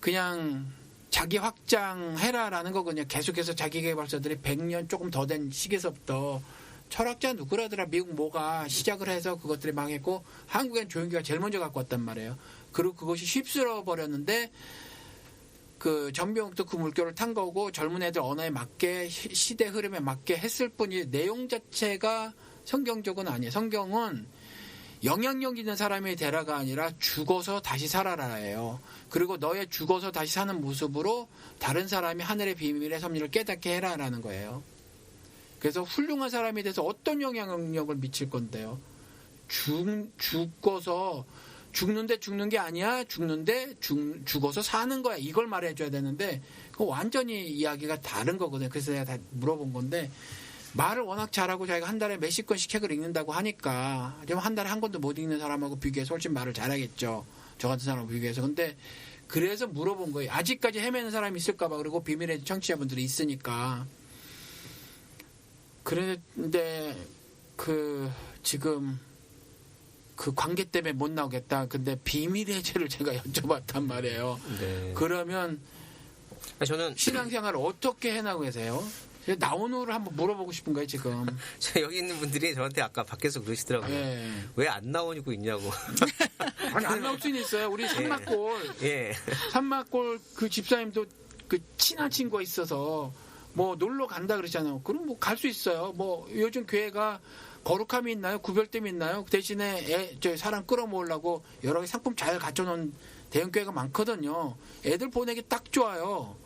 Speaker 1: 그냥 자기 확장해라라는 거거든요. 계속해서 자기개발서들이 100년 조금 더 된 시기에서부터 철학자 누구라더라 미국 뭐가 시작을 해서 그것들이 망했고 한국엔 조용기가 제일 먼저 갖고 왔단 말이에요. 그리고 그것이 휩쓸어 버렸는데 그 전병욱도 그 물결을 탄 거고 젊은 애들 언어에 맞게 시대 흐름에 맞게 했을 뿐이지 내용 자체가 성경적은 아니에요. 성경은 영향력 있는 사람이 되라가 아니라 죽어서 다시 살아라예요. 그리고 너의 죽어서 다시 사는 모습으로 다른 사람이 하늘의 비밀의 섭리를 깨닫게 해라라는 거예요. 그래서 훌륭한 사람이 돼서 어떤 영향력을 미칠 건데요. 죽어서 죽는데 죽는 게 아니야. 죽어서 사는 거야. 이걸 말해줘야 되는데 그거 완전히 이야기가 다른 거거든요. 그래서 내가 다 물어본 건데 말을 워낙 잘하고 자기가 한 달에 몇십 권씩 책을 읽는다고 하니까 한 달에 한 권도 못 읽는 사람하고 비교해서 훨씬 말을 잘하겠죠. 저 같은 사람하고 비교해서. 근데 그래서 물어본 거예요. 아직까지 헤매는 사람이 있을까 봐. 그리고 비밀의 청취자분들이 있으니까. 그런데 지금 그 관계 때문에 못 나오겠다. 근데 비밀의 죄를 제가 여쭤봤단 말이에요.
Speaker 4: 네.
Speaker 1: 그러면
Speaker 4: 저는
Speaker 1: 신앙생활을 어떻게 해나가고 계세요? 나온 후를 한번 물어보고 싶은 거예요, 지금.
Speaker 4: 여기 있는 분들이 저한테 아까 밖에서 그러시더라고요.
Speaker 1: 예.
Speaker 4: 왜 안 나오고 있냐고.
Speaker 1: 아니, 안 나올 수는 있어요. 우리 산막골.
Speaker 4: 예.
Speaker 1: 산막골 그 집사님도 그 친한 친구가 있어서 뭐 놀러 간다 그러잖아요. 그럼 뭐 갈 수 있어요. 뭐 요즘 교회가 거룩함이 있나요? 구별됨이 있나요? 그 대신에 사람 끌어모으려고 여러 개 상품 잘 갖춰놓은 대형 교회가 많거든요. 애들 보내기 딱 좋아요.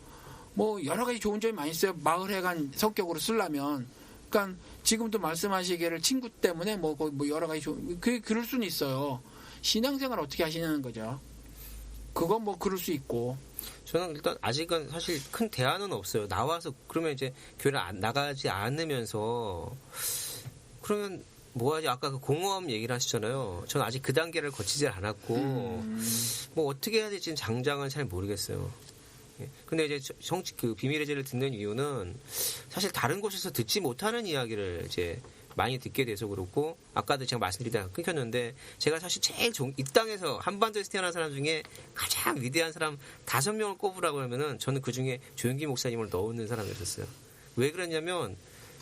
Speaker 1: 뭐 여러 가지 좋은 점이 많이 있어요. 마을회관 성격으로 쓰려면. 그러니까 지금도 말씀하시기를 친구 때문에 뭐 여러 가지 그럴 수는 있어요. 신앙생활 어떻게 하시냐는 거죠. 그건 뭐 그럴 수 있고.
Speaker 4: 저는 일단 아직은 사실 큰 대안은 없어요. 나와서 그러면 이제 교회를 나가지 않으면서 그러면 뭐하지? 아까 그 공허함 얘기를 하시잖아요. 저는 아직 그 단계를 거치지 않았고 뭐 어떻게 해야 될지는 장장은 잘 모르겠어요. 근데 이제 그 비밀의 죄를 듣는 이유는 사실 다른 곳에서 듣지 못하는 이야기를 이제 많이 듣게 돼서 그렇고 아까도 제가 말씀드리다가 끊겼는데 제가 사실 제일 이 땅에서 한반도에서 태어난 사람 중에 가장 위대한 사람 5명을 꼽으라고 하면은 저는 그 중에 조영기 목사님을 넣는 사람이었어요. 왜 그랬냐면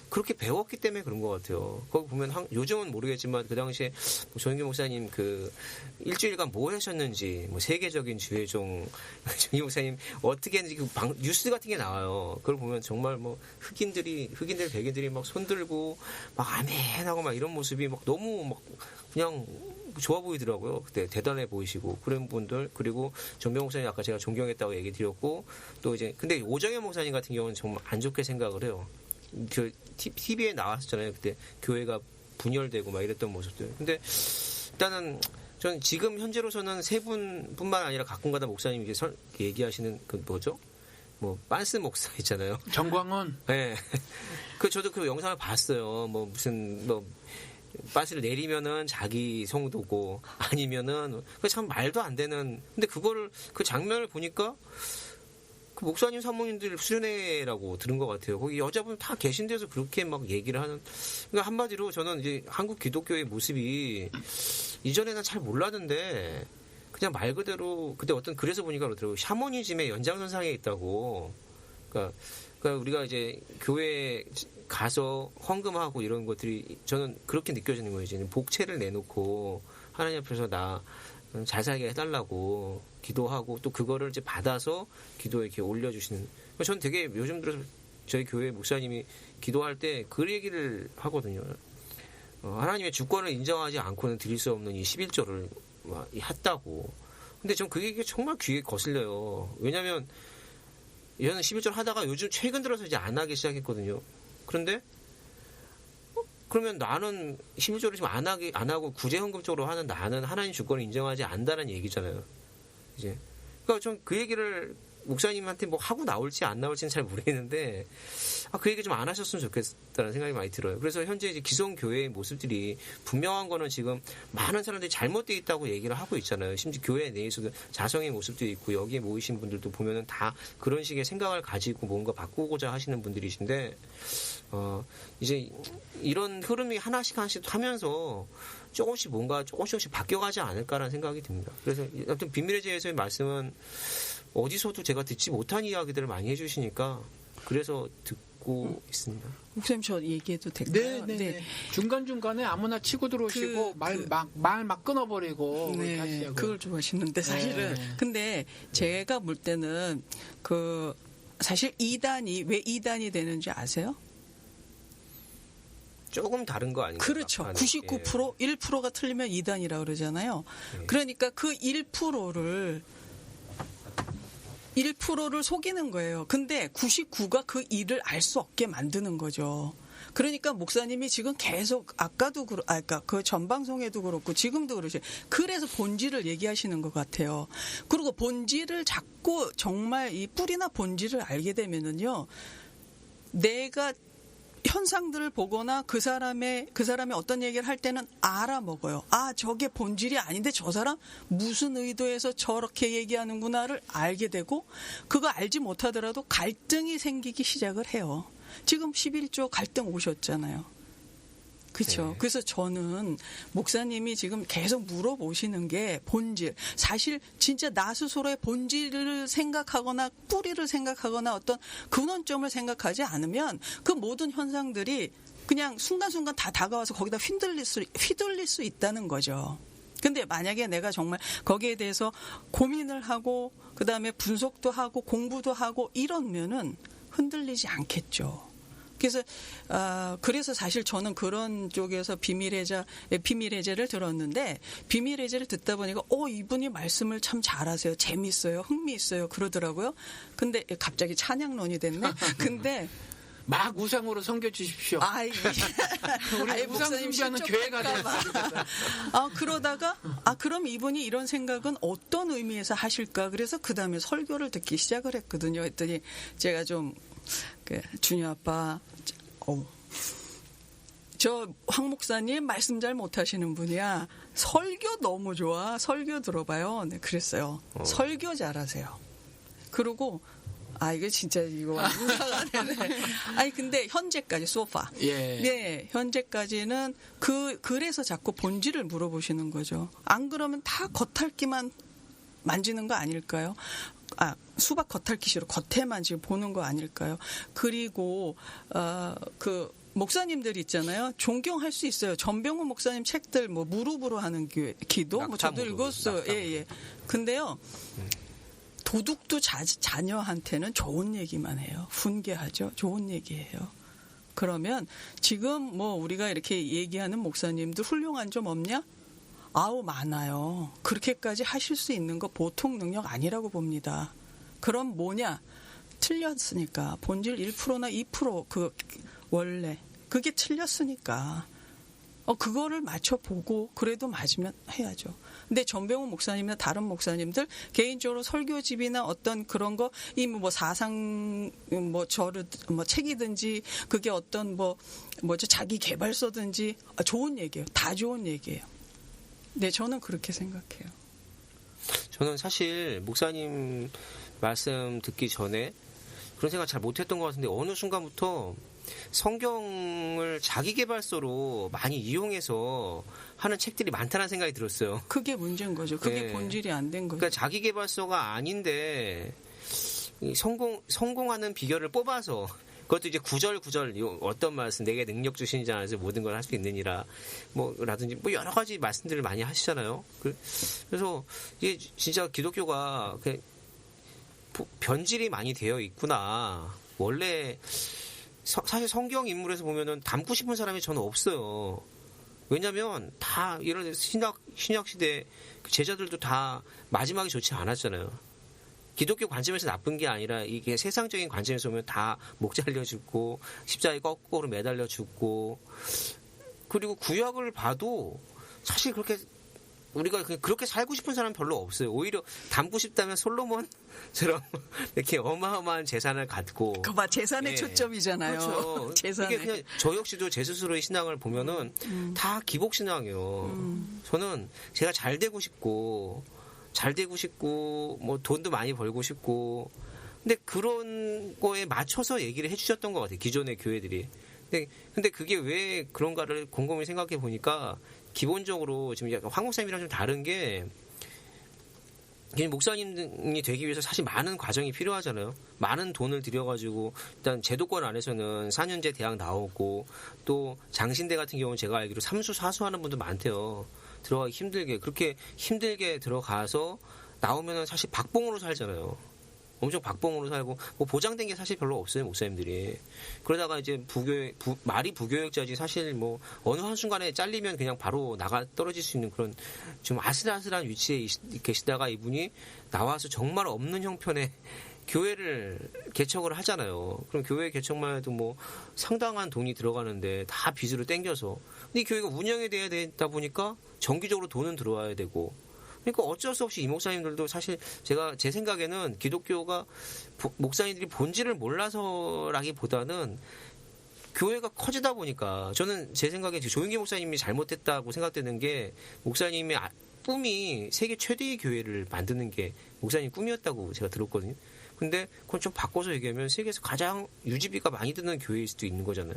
Speaker 4: 그렇게 배웠기 때문에 그런 것 같아요. 거기 보면 요즘은 모르겠지만 그 당시에 조영기 목사님 그 일주일간 뭐 하셨는지 뭐 세계적인 주의종 조영기 목사님 어떻게 했는지 그 뉴스 같은 게 나와요. 그걸 보면 정말 뭐 흑인들 백인들이 막 손들고 막 아멘하고 막 이런 모습이 막 너무 막 그냥 좋아 보이더라고요. 그때 대단해 보이시고 그런 분들 그리고 정병 목사님 아까 제가 존경했다고 얘기 드렸고 또 이제 근데 오정현 목사님 같은 경우는 정말 안 좋게 생각을 해요. 그 TV에 나왔었잖아요. 그때 교회가 분열되고 막 이랬던 모습들. 근데 일단은 저는 지금 현재로서는 세 분뿐만 아니라 가끔가다 목사님 이제 얘기하시는 그 뭐죠? 뭐 빤스 목사 있잖아요.
Speaker 1: 정광훈.
Speaker 4: 네. 그 저도 그 영상을 봤어요. 뭐 무슨 뭐 빤스를 내리면은 자기 성도고 아니면은 그 참 말도 안 되는. 근데 그거를 그 장면을 보니까. 그 목사님 사모님들 수련회라고 들은 것 같아요. 거기 여자분 다 계신 데서 그렇게 막 얘기를 하는. 그러니까 한마디로 저는 이제 한국 기독교의 모습이 이전에는 잘 몰랐는데 그냥 말 그대로 그때 어떤 글에서 보니까 그러더라고요. 샤머니즘의 연장선상에 있다고. 그러니까 우리가 이제 교회에 가서 헌금하고 이런 것들이 저는 그렇게 느껴지는 거예요. 이제 복채를 내놓고 하나님 앞에서 나 잘 살게 해달라고 기도하고 또 그거를 이제 받아서 기도에 이렇게 올려주시는. 저는 되게 요즘 들어서 저희 교회 목사님이 기도할 때 그 얘기를 하거든요. 하나님의 주권을 인정하지 않고는 드릴 수 없는 이 11조를 했다고. 근데 전 그 얘기가 정말 귀에 거슬려요. 왜냐면 저는 11조를 하다가 요즘 최근 들어서 이제 안 하기 시작했거든요. 그런데 그러면 나는 11조를 지금 안 하고 구제헌금 쪽으로 하는 나는 하나님 주권을 인정하지 않는다는 얘기잖아요. 이제. 그러니까 전 그 얘기를 목사님한테 뭐 하고 나올지 안 나올지는 잘 모르겠는데, 그 얘기 좀 안 하셨으면 좋겠다는 생각이 많이 들어요. 그래서 현재 이제 기성교회의 모습들이 분명한 거는 지금 많은 사람들이 잘못되어 있다고 얘기를 하고 있잖아요. 심지어 교회 내에서도 자성의 모습도 있고, 여기에 모이신 분들도 보면은 다 그런 식의 생각을 가지고 뭔가 바꾸고자 하시는 분들이신데, 이제 이런 흐름이 하나씩 하면서 조금씩 바뀌어가지 않을까라는 생각이 듭니다. 그래서 아무튼 비밀의 제에서의 말씀은 어디서도 제가 듣지 못한 이야기들을 많이 해주시니까 그래서 듣고 있습니다.
Speaker 3: 목사님 저 얘기해도 될까요?
Speaker 1: 네. 중간중간에 아무나 치고 들어오시고 말 막 끊어버리고
Speaker 3: 네, 그걸 좀 하시는데 사실은.
Speaker 1: 네.
Speaker 3: 근데 제가 볼 때는 사실 왜 2단이 되는지 아세요?
Speaker 4: 조금 다른 거 아닌가요?
Speaker 3: 그렇죠. 99% 1%가 틀리면 2단이라고 그러잖아요.
Speaker 4: 네.
Speaker 3: 그러니까 그 1%를 속이는 거예요. 근데 99가 그 1을 알 수 없게 만드는 거죠. 그러니까 목사님이 지금 계속 아까 그 전방송에도 그렇고 지금도 그러시. 그래서 본질을 얘기하시는 것 같아요. 그리고 본질을 자꾸 정말 이 뿌리나 본질을 알게 되면은요, 내가 현상들을 보거나 그 사람의 어떤 얘기를 할 때는 알아먹어요. 저게 본질이 아닌데 저 사람 무슨 의도에서 저렇게 얘기하는구나를 알게 되고, 그거 알지 못하더라도 갈등이 생기기 시작을 해요. 지금 11조 갈등 오셨잖아요. 그렇죠.
Speaker 4: 네.
Speaker 3: 그래서 저는 목사님이 지금 계속 물어보시는 게 본질. 사실 진짜 나 스스로의 본질을 생각하거나 뿌리를 생각하거나 어떤 근원점을 생각하지 않으면 그 모든 현상들이 그냥 순간순간 다 다가와서 거기다 휘둘릴 수 있다는 거죠. 근데 만약에 내가 정말 거기에 대해서 고민을 하고 그다음에 분석도 하고 공부도 하고 이러면은 흔들리지 않겠죠. 그래서 사실 저는 그런 쪽에서 비밀의 제를 들었는데, 비밀의 제를 듣다 보니까 이분이 말씀을 참 잘하세요. 재밌어요. 흥미있어요. 그러더라고요. 근데 갑자기 찬양론이 됐네. 근데
Speaker 1: 막 우상으로 섬겨 주십시오. 우리 우상 숭배하는 교회가 됐습니다.
Speaker 3: 그러다가 그럼 이분이 이런 생각은 어떤 의미에서 하실까? 그래서 그 다음에 설교를 듣기 시작을 했거든요. 했더니 제가 좀 준유 아빠, 저 황 목사님 말씀 잘 못하시는 분이야. 설교 너무 좋아. 설교 들어봐요. 네, 그랬어요. 설교 잘하세요. 그리고 이거 진짜 이거 이상하네. 아니 근데 현재까지 소파.
Speaker 1: 예.
Speaker 3: 네, 현재까지는 그래서 자꾸 본질을 물어보시는 거죠. 안 그러면 다 겉핥기만 만지는 거 아닐까요? 수박 겉핥기식으로 겉에만 지금 보는 거 아닐까요? 그리고 그 목사님들 있잖아요. 존경할 수 있어요. 전병훈 목사님 책들 뭐 무릎으로 하는 기도 뭐 저도 읽었어요. 예. 근데요. 도둑도 자녀한테는 좋은 얘기만 해요. 훈계하죠. 좋은 얘기예요. 그러면 지금 뭐 우리가 이렇게 얘기하는 목사님들 훌륭한 점 없냐? 많아요. 그렇게까지 하실 수 있는 거 보통 능력 아니라고 봅니다. 그럼 뭐냐? 틀렸으니까. 본질 1%나 2% 원래. 그게 틀렸으니까. 그거를 맞춰보고 그래도 맞으면 해야죠. 근데 전병훈 목사님이나 다른 목사님들 개인적으로 설교집이나 어떤 그런 거 이 뭐 사상 뭐 저를 뭐 책이든지 그게 어떤 뭐죠 자기 개발서든지 좋은 얘기예요. 다 좋은 얘기예요. 네, 저는 그렇게 생각해요.
Speaker 4: 저는 사실 목사님 말씀 듣기 전에 그런 생각 잘 못했던 것 같은데 어느 순간부터 성경을 자기계발서로 많이 이용해서 하는 책들이 많다는 생각이 들었어요.
Speaker 3: 그게 문제인 거죠. 그게
Speaker 4: 네.
Speaker 3: 본질이 안 된 거죠.
Speaker 4: 그러니까 자기계발서가 아닌데 성공하는 비결을 뽑아서 그것도 이제 구절 어떤 말씀 내게 능력 주신 자 안에서 모든 걸 할 수 있느니라 라든지 뭐 여러 가지 말씀들을 많이 하시잖아요. 그래서 이게 진짜 기독교가 변질이 많이 되어 있구나. 원래 사실 성경 인물에서 보면은 닮고 싶은 사람이 저는 없어요. 왜냐면 다 예를 들어서 신약 시대 제자들도 다 마지막이 좋지 않았잖아요. 기독교 관점에서 나쁜 게 아니라 이게 세상적인 관점에서 보면 다 목 잘려 죽고 십자가에 거꾸로 매달려 죽고 그리고 구약을 봐도 사실 우리가 그렇게 살고 싶은 사람 별로 없어요. 오히려 닮고 싶다면 솔로몬처럼 이렇게 어마어마한 재산을 갖고.
Speaker 3: 재산의 초점이잖아요.
Speaker 4: 그렇죠.
Speaker 3: 재산에.
Speaker 4: 이게 그냥 저 역시도 제 스스로의 신앙을 보면은 다 기복신앙이에요. 저는 제가 잘 되고 싶고 뭐 돈도 많이 벌고 싶고 근데 그런 거에 맞춰서 얘기를 해주셨던 것 같아요. 기존의 교회들이. 근데 그게 왜 그런가를 곰곰이 생각해 보니까 기본적으로 지금 약간 황 목사님이랑 좀 다른 게 목사님이 되기 위해서 사실 많은 과정이 필요하잖아요. 많은 돈을 들여가지고 일단 제도권 안에서는 4년제 대학 나오고 또 장신대 같은 경우는 제가 알기로 3수 4수 하는 분도 많대요. 들어가기 힘들게 그렇게 힘들게 들어가서 나오면은 사실 박봉으로 살잖아요. 엄청 박봉으로 살고 뭐 보장된 게 사실 별로 없어요 목사님들이. 그러다가 이제 말이 부교육자지 사실 뭐 어느 한순간에 잘리면 그냥 바로 떨어질 수 있는 그런 좀 아슬아슬한 위치에 계시다가 이분이 나와서 정말 없는 형편의 교회를 개척을 하잖아요. 그럼 교회 개척만 해도 뭐 상당한 돈이 들어가는데 다 빚으로 땡겨서 근데 이 교회가 운영이 돼야 되다 보니까 정기적으로 돈은 들어와야 되고 그러니까 어쩔 수 없이 이 목사님들도 사실 제 생각에는 기독교가 목사님들이 본질을 몰라서라기보다는 교회가 커지다 보니까 저는 제 생각에 조윤기 목사님이 잘못했다고 생각되는 게 목사님의 꿈이 세계 최대의 교회를 만드는 게 목사님 꿈이었다고 제가 들었거든요. 근데 그건 좀 바꿔서 얘기하면 세계에서 가장 유지비가 많이 드는 교회일 수도 있는 거잖아요.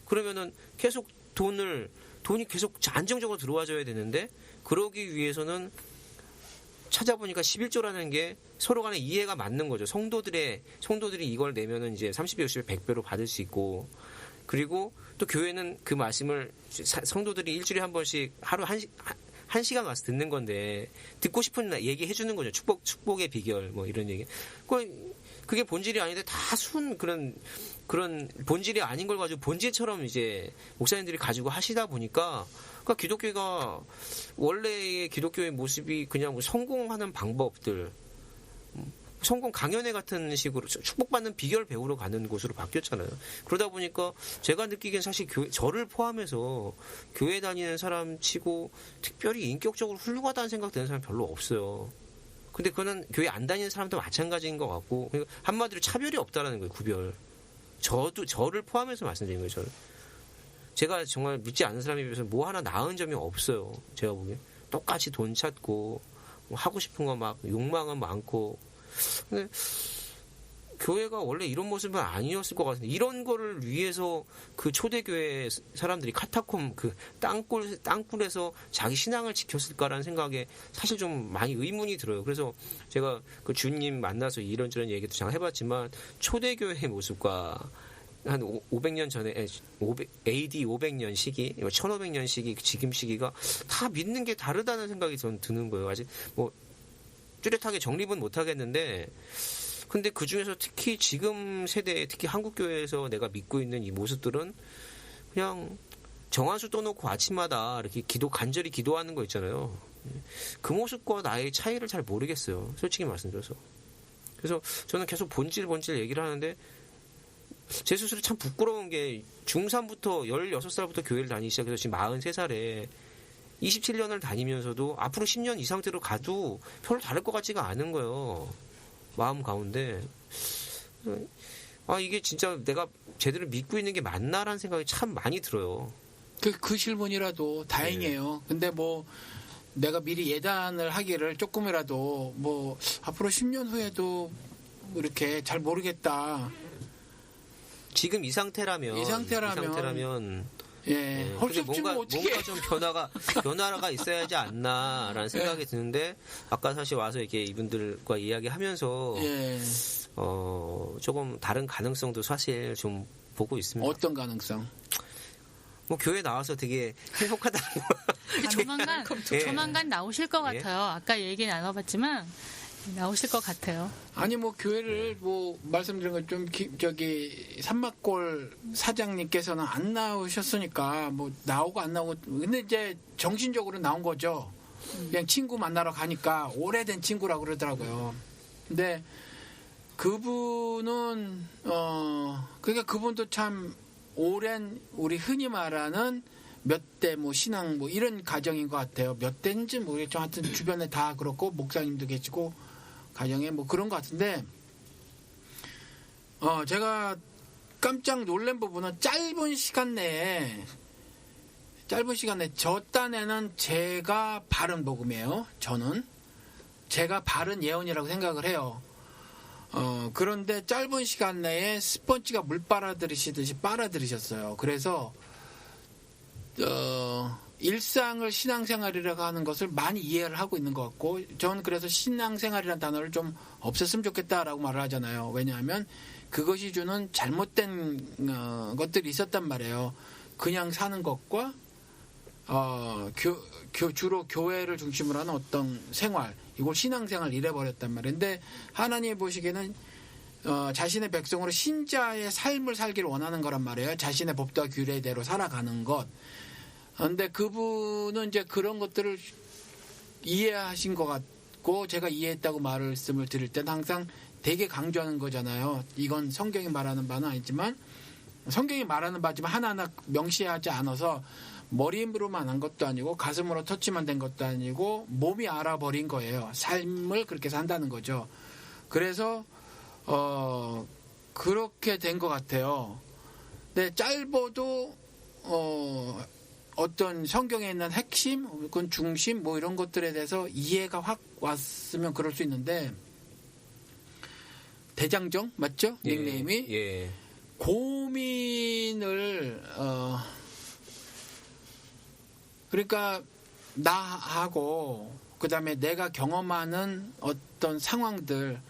Speaker 4: 그러면은 계속 돈이 계속 안정적으로 들어와줘야 되는데 그러기 위해서는 찾아보니까 11조라는 게 서로 간에 이해가 맞는 거죠. 성도들이 이걸 내면은 이제 30배, 60배, 100배로 받을 수 있고 그리고 또 교회는 그 말씀을 성도들이 일주일에 한 번씩 하루 한 시간 와서 듣는 건데 듣고 싶은 얘기 해주는 거죠. 축복의 비결 뭐 이런 얘기. 그게 본질이 아닌데 다 그런 본질이 아닌 걸 가지고 본질처럼 이제 목사님들이 가지고 하시다 보니까 그러니까 기독교가 원래의 기독교의 모습이 그냥 성공하는 방법들 성공 강연회 같은 식으로 축복받는 비결 배우러 가는 곳으로 바뀌었잖아요. 그러다 보니까 제가 느끼기엔 사실 저를 포함해서 교회 다니는 사람 치고 특별히 인격적으로 훌륭하다는 생각 드는 사람 별로 없어요. 근데 그거는 교회 안 다니는 사람도 마찬가지인 것 같고 한마디로 차별이 없다라는 거예요. 구별. 저를 포함해서 말씀드리는 거예요. 제가 정말 믿지 않는 사람에 비해서 뭐 하나 나은 점이 없어요. 제가 보기엔. 똑같이 돈 찾고 하고 싶은 거 막 욕망은 많고 근데 교회가 원래 이런 모습은 아니었을 것 같은데 이런 거를 위해서 그 초대교회 사람들이 카타콤 그 땅굴에서 자기 신앙을 지켰을까라는 생각에 사실 좀 많이 의문이 들어요. 그래서 제가 그 주님 만나서 이런저런 얘기도 잠깐 해봤지만 초대교회의 모습과 한 500년 전에 AD 500년 시기, 1500년 시기, 지금 시기가 다 믿는 게 다르다는 생각이 저는 드는 거예요. 아직 뭐 뚜렷하게 정립은 못 하겠는데 근데 그 중에서 특히 지금 세대에 특히 한국교회에서 내가 믿고 있는 이 모습들은 그냥 정한수 떠놓고 아침마다 이렇게 간절히 기도하는 거 있잖아요. 그 모습과 나의 차이를 잘 모르겠어요. 솔직히 말씀드려서. 그래서 저는 계속 본질 얘기를 하는데 제 스스로 참 부끄러운 게 중3부터 16살부터 교회를 다니기 시작해서 지금 43살에 27년을 다니면서도 앞으로 10년 이 상태로 가도 별로 다를 것 같지가 않은 거예요. 마음 가운데. 이게 진짜 내가 제대로 믿고 있는 게 맞나라는 생각이 참 많이 들어요.
Speaker 1: 그 질문이라도 다행이에요. 네. 근데 뭐 내가 미리 예단을 하기를 조금이라도 뭐 앞으로 10년 후에도 이렇게 잘 모르겠다.
Speaker 4: 지금 이 상태라면
Speaker 1: 예,
Speaker 4: 뭔가 좀 변화가 있어야지 않나라는 생각이 드는데 아까 사실 와서 이렇게 이분들과 이야기하면서 조금 다른 가능성도 사실 좀 보고 있습니다.
Speaker 1: 어떤 가능성?
Speaker 4: 뭐 교회 나와서 되게 행복하다는 거.
Speaker 2: 조만간 나오실 것 같아요. 아까 얘기 나눠봤지만 나오실 것 같아요.
Speaker 1: 아니 뭐 교회를 뭐 말씀드린 것 좀 저기 삼막골 사장님께서는 안 나오셨으니까 뭐 나오고 안 나오고 근데 이제 정신적으로 나온 거죠. 그냥 친구 만나러 가니까 오래된 친구라고 그러더라고요. 근데 그분은 그러니까 그분도 참 오랜 우리 흔히 말하는 몇 대 뭐 신앙 뭐 이런 가정인 것 같아요. 몇 대인지 모르겠죠. 하여튼 주변에 다 그렇고 목사님도 계시고 가정에 뭐 그런 것 같은데 제가 깜짝 놀란 부분은 짧은 시간 내에 저 딴에는 제가 바른 복음이에요. 저는 제가 바른 예언이라고 생각을 해요. 그런데 짧은 시간 내에 스펀지가 물 빨아들이시듯이 빨아들이셨어요. 그래서 일상을 신앙생활이라고 하는 것을 많이 이해를 하고 있는 것 같고 저는 그래서 신앙생활이라는 단어를 좀 없앴으면 좋겠다라고 말을 하잖아요. 왜냐하면 그것이 주는 잘못된 것들이 있었단 말이에요. 그냥 사는 것과 주로 교회를 중심으로 하는 어떤 생활 이걸 신앙생활 이래버렸단 말이에요. 근데 하나님이 보시기에는 자신의 백성으로 신자의 삶을 살기를 원하는 거란 말이에요. 자신의 법도와 규례대로 살아가는 것. 그런데 그분은 이제 그런 것들을 이해하신 것 같고 제가 이해했다고 말씀을 드릴 때는 항상 되게 강조하는 거잖아요. 이건 성경이 말하는 바는 아니지만 성경이 말하는 바지만 하나하나 명시하지 않아서 머리로만 한 것도 아니고 가슴으로 터치만 된 것도 아니고 몸이 알아버린 거예요. 삶을 그렇게 산다는 거죠. 그래서 그렇게 된 것 같아요. 근데 짧아도 어떤 성경에 있는 핵심, 혹은 중심 뭐 이런 것들에 대해서 이해가 확 왔으면 그럴 수 있는데 대장정 맞죠? 닉네임이 고민을 그러니까 나하고 그다음에 내가 경험하는 어떤 상황들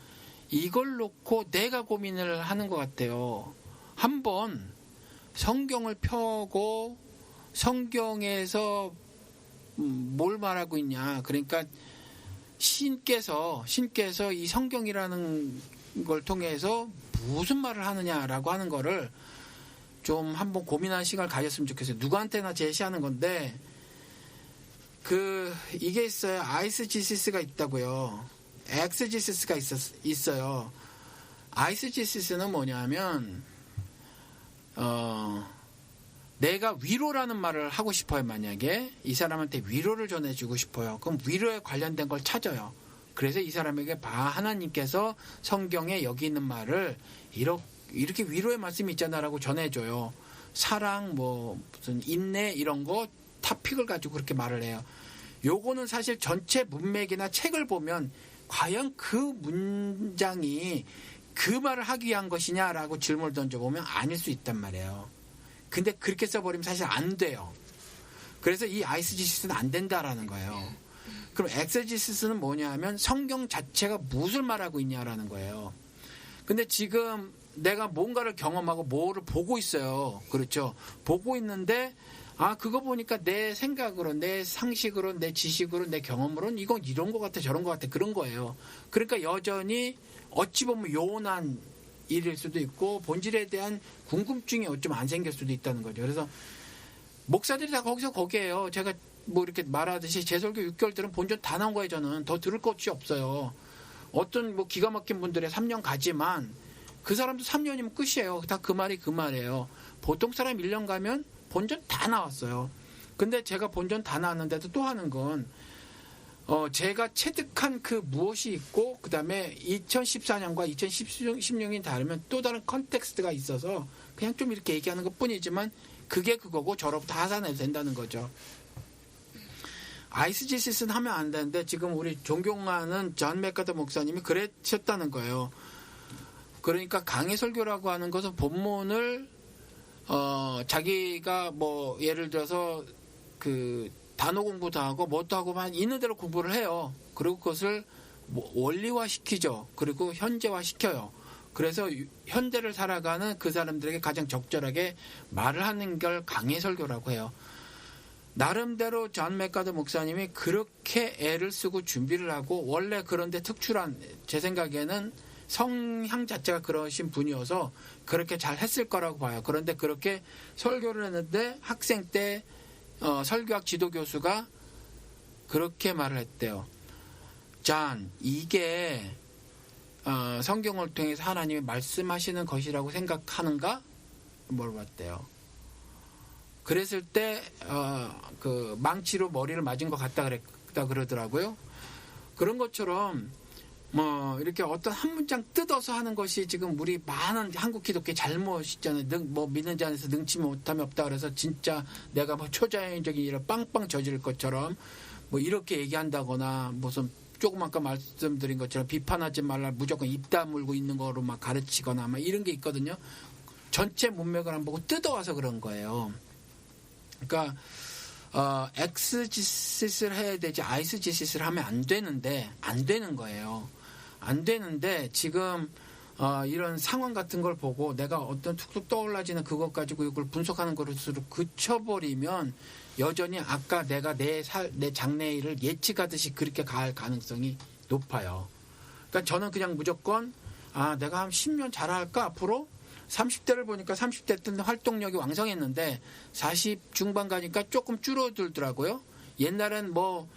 Speaker 1: 이걸 놓고 내가 고민을 하는 것 같아요. 한번 성경을 펴고 성경에서 뭘 말하고 있냐. 그러니까 신께서 이 성경이라는 걸 통해서 무슨 말을 하느냐라고 하는 거를 좀 한번 고민하는 시간을 가졌으면 좋겠어요. 누구한테나 제시하는 건데 이게 있어요. 아이스지시스가 있다고요. 엑스지시스가 있어요. 아이스지시스는 뭐냐면 내가 위로라는 말을 하고 싶어요. 만약에 이 사람한테 위로를 전해주고 싶어요. 그럼 위로에 관련된 걸 찾아요. 그래서 이 사람에게 하나님께서 성경에 여기 있는 말을 이렇게 위로의 말씀이 있잖아라고 전해줘요. 사랑, 무슨 인내 이런 거 토픽을 가지고 그렇게 말을 해요. 요거는 사실 전체 문맥이나 책을 보면 과연 그 문장이 그 말을 하기 위한 것이냐라고 질문을 던져보면 아닐 수 있단 말이에요. 근데 그렇게 써버리면 사실 안 돼요. 그래서 이 아이스지시스는 안 된다라는 거예요. 그럼 엑세지시스는 뭐냐 하면 성경 자체가 무엇을 말하고 있냐라는 거예요. 근데 지금 내가 뭔가를 경험하고 뭐를 보고 있어요. 그렇죠. 보고 있는데 그거 보니까 내 생각으로, 내 상식으로, 내 지식으로, 내 경험으로는 이건 이런 것 같아, 저런 것 같아, 그런 거예요. 그러니까 여전히 어찌 보면 요원한 일일 수도 있고 본질에 대한 궁금증이 어쩜 안 생길 수도 있다는 거죠. 그래서 목사들이 다 거기에요. 제가 뭐 이렇게 말하듯이 제설교 6개월들은 본전 다 나온 거예요. 저는 더 들을 것이 없어요. 어떤 뭐 기가 막힌 분들의 3년 가지만 그 사람도 3년이면 끝이에요. 다 그 말이 그 말이에요. 보통 사람 1년 가면 본전 다 나왔어요. 근데 제가 본전 다 나왔는데도 또 하는 건 제가 체득한 그 무엇이 있고 그 다음에 2014년과 2016년이 다르면 또 다른 컨텍스트가 있어서 그냥 좀 이렇게 얘기하는 것 뿐이지만 그게 그거고 저로부터 하산해도 된다는 거죠. 아이스지시스는 하면 안 되는데 지금 우리 존경하는 존 맥카더 목사님이 그랬었다는 거예요. 그러니까 강해 설교라고 하는 것은 본문을 자기가 뭐 예를 들어서 그 단어 공부도 하고 뭣도 하고만 있는 대로 공부를 해요. 그리고 그것을 뭐 원리화 시키죠. 그리고 현재화 시켜요. 그래서 현대를 살아가는 그 사람들에게 가장 적절하게 말을 하는 걸 강해 설교라고 해요. 나름대로 존 맥카더 목사님이 그렇게 애를 쓰고 준비를 하고 원래 그런데 특출한 제 생각에는 성향 자체가 그러신 분이어서 그렇게 잘 했을 거라고 봐요. 그런데 그렇게 설교를 했는데 학생 때 설교학 지도 교수가 그렇게 말을 했대요. 존, 이게 성경을 통해서 하나님이 말씀하시는 것이라고 생각하는가? 물어봤대요. 그랬을 때 그 망치로 머리를 맞은 것 같다 그러더라고요. 그런 것처럼 뭐 이렇게 어떤 한 문장 뜯어서 하는 것이 지금 우리 많은 한국 기독교의 잘못이잖아요. 뭐 믿는 자 안에서 능치 못함이 없다 그래서 진짜 내가 뭐 초자연적인 일을 빵빵 저지를 것처럼 뭐 이렇게 얘기한다거나 무슨 조금 아까 말씀드린 것처럼 비판하지 말라 무조건 입 다물고 있는 거로 막 가르치거나 막 이런 게 있거든요. 전체 문맥을 안 보고 뜯어와서 그런 거예요. 그러니까 엑스지시스를 해야 되지 아이스지시스를 하면 안 되는 거예요. 안 되는데 지금 이런 상황 같은 걸 보고 내가 어떤 툭툭 떠올라지는 그것 가지고 이걸 분석하는 것으로 그쳐버리면 여전히 아까 내가 내 장래일을 예측하듯이 그렇게 갈 가능성이 높아요. 그러니까 저는 그냥 무조건 내가 한 10년 잘할까 앞으로 30대를 보니까 30대 때는 활동력이 왕성했는데 40 중반 가니까 조금 줄어들더라고요. 옛날엔 뭐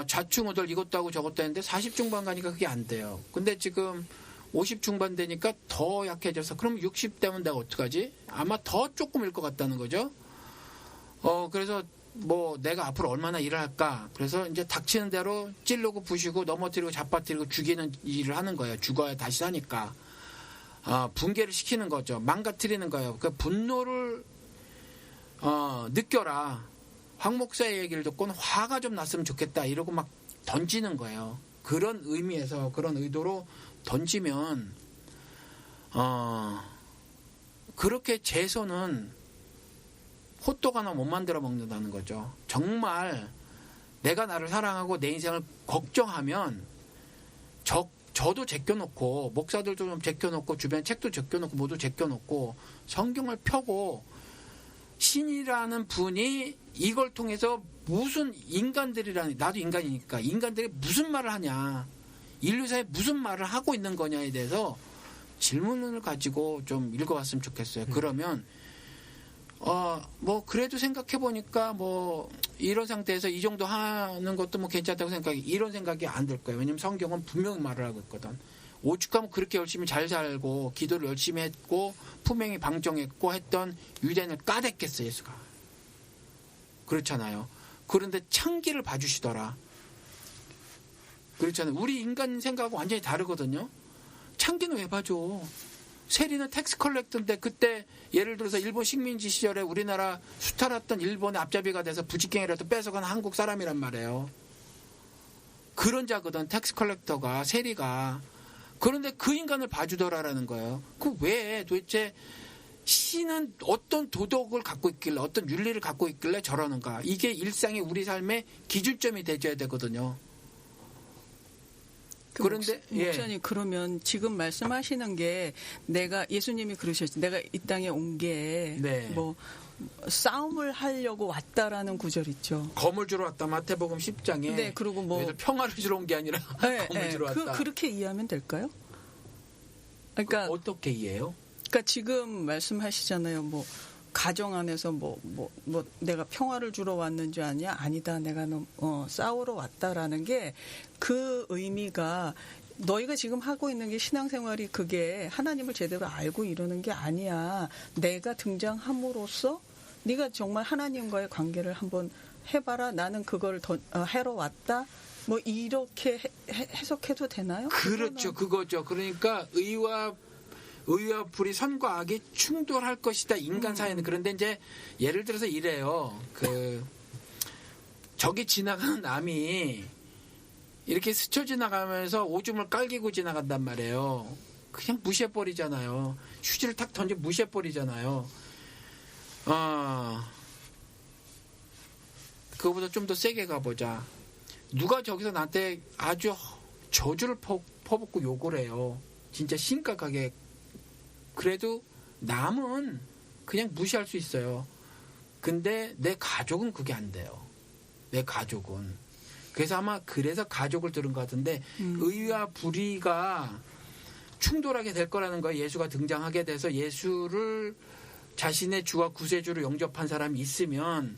Speaker 1: 좌충우돌 이것도 하고 저것도 했는데 40 중반 가니까 그게 안 돼요. 근데 지금 50 중반 되니까 더 약해져서 그럼 60 되면 내가 어떡하지? 아마 더 조금일 것 같다는 거죠. 그래서 뭐 내가 앞으로 얼마나 일을 할까? 그래서 이제 닥치는 대로 찌르고 부시고 넘어뜨리고 잡아뜨리고 죽이는 일을 하는 거예요. 죽어야 다시 사니까. 붕괴를 시키는 거죠. 망가뜨리는 거예요. 그 분노를 느껴라. 황 목사의 얘기를 듣고는 화가 좀 났으면 좋겠다. 이러고 막 던지는 거예요. 그런 의미에서 그런 의도로 던지면 그렇게 제 손은 호떡 하나 못 만들어 먹는다는 거죠. 정말 내가 나를 사랑하고 내 인생을 걱정하면 저도 제껴놓고 목사들도 좀 제껴놓고 주변 책도 제껴놓고 모두 제껴놓고 성경을 펴고 신이라는 분이 이걸 통해서 무슨 인간들이라는 나도 인간이니까 인간들이 무슨 말을 하냐 인류사에 무슨 말을 하고 있는 거냐에 대해서 질문을 가지고 좀 읽어봤으면 좋겠어요. 그러면 뭐 그래도 생각해 보니까 뭐 이런 상태에서 이 정도 하는 것도 뭐 괜찮다고 생각해 이런 생각이 안 들 거예요. 왜냐면 성경은 분명히 말을 하고 있거든. 오죽하면 그렇게 열심히 잘 살고 기도를 열심히 했고 품행이 방정했고 했던 유대인을 까댔겠어 예수가. 그렇잖아요. 그런데 창기를 봐주시더라. 그렇잖아요. 우리 인간 생각하고 완전히 다르거든요. 창기는 왜 봐줘? 세리는 텍스 컬렉터인데 그때 예를 들어서 일본 식민지 시절에 우리나라 수탈했던 일본의 앞잡이가 돼서 부직갱이라도 뺏어간 한국 사람이란 말이에요. 그런 자거든 텍스 컬렉터가 세리가. 그런데 그 인간을 봐주더라라는 거예요. 그 왜 도대체 신은 어떤 도덕을 갖고 있길래 어떤 윤리를 갖고 있길래 저러는가. 이게 일상의 우리 삶의 기준점이 돼줘야 되거든요. 그런데
Speaker 3: 목사님 그러면 지금 말씀하시는 게 내가 예수님이 그러셨지. 내가 이 땅에 온 게 뭐 싸움을 하려고 왔다라는 구절 있죠.
Speaker 1: 검을 주러 왔다. 마태복음 10장에.
Speaker 3: 네, 그리고 뭐
Speaker 1: 평화를 주러 온 게 아니라 검을 주러 왔다.
Speaker 3: 그렇게 이해하면 될까요? 그러니까
Speaker 1: 어떻게 이해해요?
Speaker 3: 그러니까 지금 말씀하시잖아요. 뭐 가정 안에서 뭐 내가 평화를 주러 왔는 줄 아니야? 아니다. 내가 싸우러 왔다라는 게 그 의미가 너희가 지금 하고 있는 게 신앙생활이 그게 하나님을 제대로 알고 이러는 게 아니야. 내가 등장함으로써 네가 정말 하나님과의 관계를 한번 해봐라. 나는 그걸 해러 왔다. 뭐 이렇게 해석해도 되나요?
Speaker 1: 그렇죠. 그거죠. 그러니까 의와 불이 선과 악이 충돌할 것이다. 인간 사회는. 그런데 이제 예를 들어서 이래요. 저기 지나가는 남이 이렇게 스쳐 지나가면서 오줌을 깔기고 지나간단 말이에요. 그냥 무시해버리잖아요. 휴지를 탁 던져 무시해버리잖아요. 그거보다 좀 더 세게 가보자. 누가 저기서 나한테 아주 저주를 퍼붓고 욕을 해요. 진짜 심각하게. 그래도 남은 그냥 무시할 수 있어요. 근데 내 가족은 그게 안 돼요. 내 가족은. 그래서 아마 그래서 가족을 들은 것 같은데 의와 불의가 충돌하게 될 거라는 거예요. 예수가 등장하게 돼서 예수를 자신의 주와 구세주로 영접한 사람이 있으면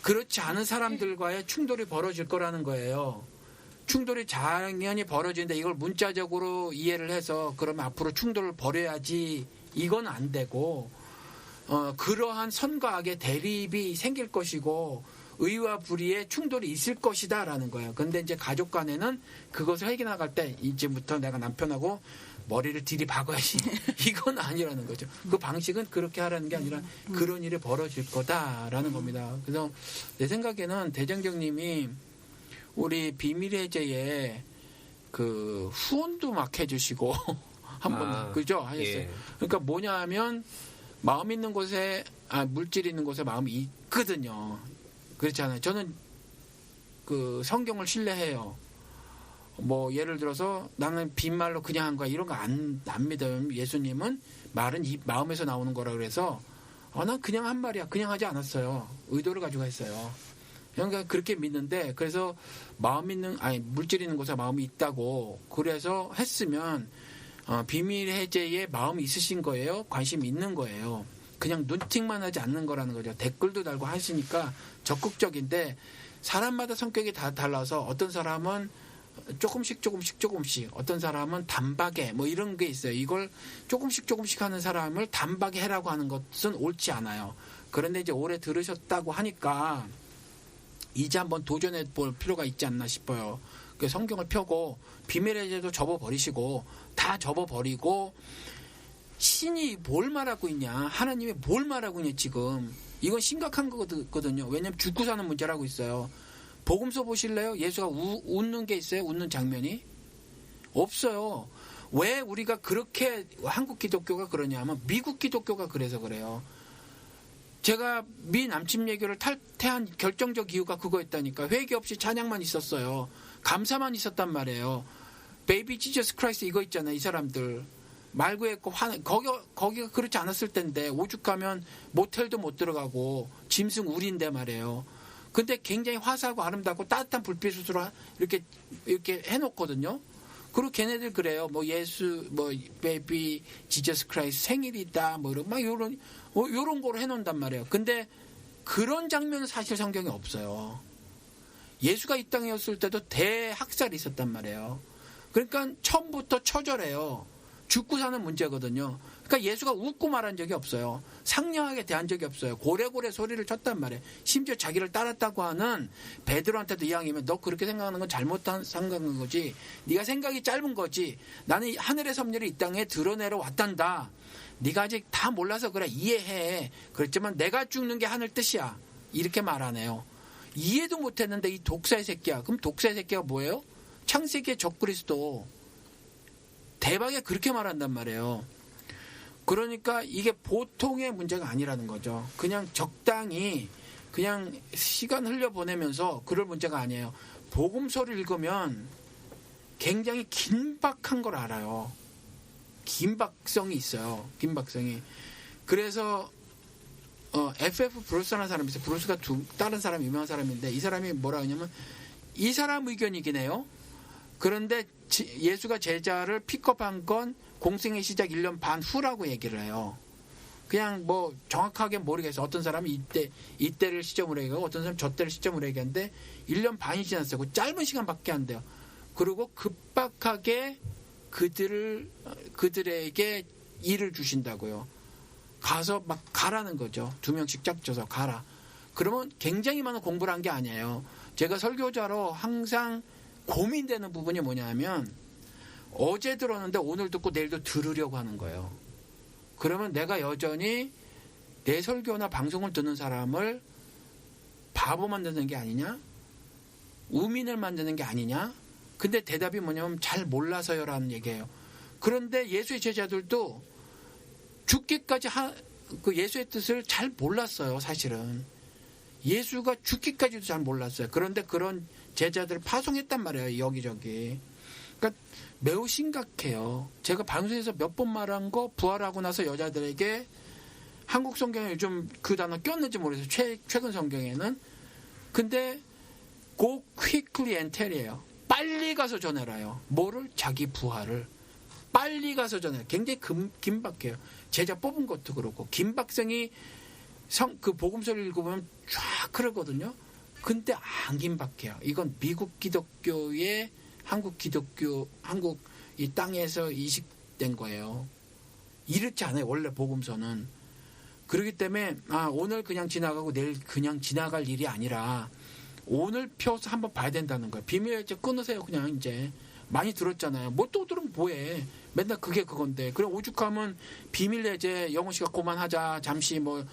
Speaker 1: 그렇지 않은 사람들과의 충돌이 벌어질 거라는 거예요. 충돌이 당연히 벌어지는데 이걸 문자적으로 이해를 해서 그러면 앞으로 충돌을 벌여야지 이건 안 되고 그러한 선과 악의 대립이 생길 것이고 의와 불의의 충돌이 있을 것이다라는 거예요. 그런데 이제 가족 간에는 그것을 해결나갈 때 이제부터 내가 남편하고 머리를 들이박아야지 이건 아니라는 거죠. 그 방식은 그렇게 하라는 게 아니라 그런 일이 벌어질 거다라는 겁니다. 그래서 내 생각에는 대장경님이 우리 비밀의 해제에 그 후원도 막 해주시고 한번 그죠 하셨어요.
Speaker 4: 예.
Speaker 1: 그러니까 뭐냐면 마음 있는 곳에 물질 있는 곳에 마음이 있거든요. 그렇잖아요. 저는 그 성경을 신뢰해요. 뭐 예를 들어서 나는 빈말로 그냥 한 거야 이런 거 안 믿어요. 예수님은 말은 이 마음에서 나오는 거라 그래서 난 그냥 한 말이야. 그냥 하지 않았어요. 의도를 가지고 했어요. 그러니까 그렇게 믿는데 그래서 물질 있는 곳에 마음이 있다고 그래서 했으면 비밀 해제에 마음이 있으신 거예요. 관심이 있는 거예요. 그냥 눈팅만 하지 않는 거라는 거죠. 댓글도 달고 하시니까 적극적인데 사람마다 성격이 다 달라서 어떤 사람은 조금씩 어떤 사람은 단박에 뭐 이런 게 있어요. 이걸 조금씩 하는 사람을 단박에 해라고 하는 것은 옳지 않아요. 그런데 이제 오래 들으셨다고 하니까 이제 한번 도전해 볼 필요가 있지 않나 싶어요. 그 성경을 펴고 비밀의 해제도 접어버리시고 다 접어버리고 신이 뭘 말하고 있냐 하나님이 뭘 말하고 있냐 지금 이건 심각한 거거든요. 왜냐하면 죽고 사는 문제라고 있어요. 복음서 보실래요? 예수가 웃는 게 있어요? 웃는 장면이? 없어요. 왜 우리가 그렇게 한국 기독교가 그러냐 하면 미국 기독교가 그래서 그래요. 제가 미 남친 예교를 탈퇴한 결정적 이유가 그거였다니까. 회개 없이 찬양만 있었어요. 감사만 있었단 말이에요. 베이비 지저스 크라이스트 이거 있잖아요. 이 사람들. 말구했고 거기가 그렇지 않았을 텐데 오죽하면 모텔도 못 들어가고 짐승 우리인데 말이에요. 근데 굉장히 화사하고 아름답고 따뜻한 불빛으로 이렇게 해놓거든요. 그리고 걔네들 그래요. 뭐 예수 뭐 베이비 지저스 크라이스트 생일이다 뭐 이런 막 요런 거로 해놓는단 말이에요. 근데 그런 장면은 사실 성경에 없어요. 예수가 이 땅이었을 때도 대학살이 있었단 말이에요. 그러니까 처음부터 처절해요. 죽고 사는 문제거든요. 그러니까 예수가 웃고 말한 적이 없어요. 상냥하게 대한 적이 없어요. 고래고래 소리를 쳤단 말이에요. 심지어 자기를 따랐다고 하는 베드로한테도 이왕이면 너 그렇게 생각하는 건 잘못한 생각인 거지. 네가 생각이 짧은 거지. 나는 하늘의 섭리를 이 땅에 드러내러 왔단다. 네가 아직 다 몰라서 그래. 이해해. 그렇지만 내가 죽는 게 하늘 뜻이야. 이렇게 말하네요. 이해도 못했는데 이 독사의 새끼야. 그럼 독사의 새끼가 뭐예요? 창세기의 적그리스도. 대박에 그렇게 말한단 말이에요. 그러니까 이게 보통의 문제가 아니라는 거죠. 그냥 적당히 그냥 시간 흘려보내면서 그럴 문제가 아니에요. 복음서를 읽으면 굉장히 긴박한 걸 알아요. 긴박성이 있어요. 긴박성이. 그래서 FF 브루스라는 사람이 있어요. 브루스가 다른 사람 유명한 사람인데 이 사람이 뭐라 하냐면 이 사람 의견이긴 해요. 그런데 예수가 제자를 픽업한 건 공생의 시작 1년 반 후라고 얘기를 해요. 그냥 뭐 정확하게 모르겠어요. 어떤 사람이 이때를 시점으로 얘기하고 어떤 사람은 저때를 시점으로 얘기하는데 1년 반이 지났어요. 그 짧은 시간밖에 안 돼요. 그리고 급박하게 그들에게 일을 주신다고요. 가서 막 가라는 거죠. 2명씩 짝져서 가라. 그러면 굉장히 많은 공부를 한 게 아니에요. 제가 설교자로 항상 고민되는 부분이 뭐냐면 어제 들었는데 오늘 듣고 내일도 들으려고 하는 거예요. 그러면 내가 여전히 내 설교나 방송을 듣는 사람을 바보 만드는 게 아니냐? 우민을 만드는 게 아니냐? 근데 대답이 뭐냐면 잘 몰라서요라는 얘기예요. 그런데 예수의 제자들도 죽기까지 그 예수의 뜻을 잘 몰랐어요. 사실은 예수가 죽기까지도 잘 몰랐어요. 그런데 그런 제자들을 파송했단 말이에요. 여기저기. 그러니까 매우 심각해요. 제가 방송에서 몇 번 말한 거 부활하고 나서 여자들에게 한국 성경에 요즘 그 단어 꼈는지 모르겠어요. 최근 성경에는. 근데 go quickly and tell이에요. 빨리 가서 전해라요. 뭐를? 자기 부활을. 빨리 가서 전해. 굉장히 긴박해요. 제자 뽑은 것도 그렇고 긴박성이 그 복음서를 읽으면 쫙 흐르거든요. 근데 안 긴박해요. 이건 미국 기독교의 한국 이 땅에서 이식된 거예요. 이렇지 않아요. 원래 복음서는. 그렇기 때문에 오늘 그냥 지나가고 내일 그냥 지나갈 일이 아니라 오늘 펴서 한번 봐야 된다는 거예요. 비밀 이제 끊으세요. 그냥 이제 많이 들었잖아요. 뭐 또 들으면 뭐해. 맨날 그게 그건데. 그럼 오죽하면 비밀 예제 영호 씨가 그만하자. 잠시 뭐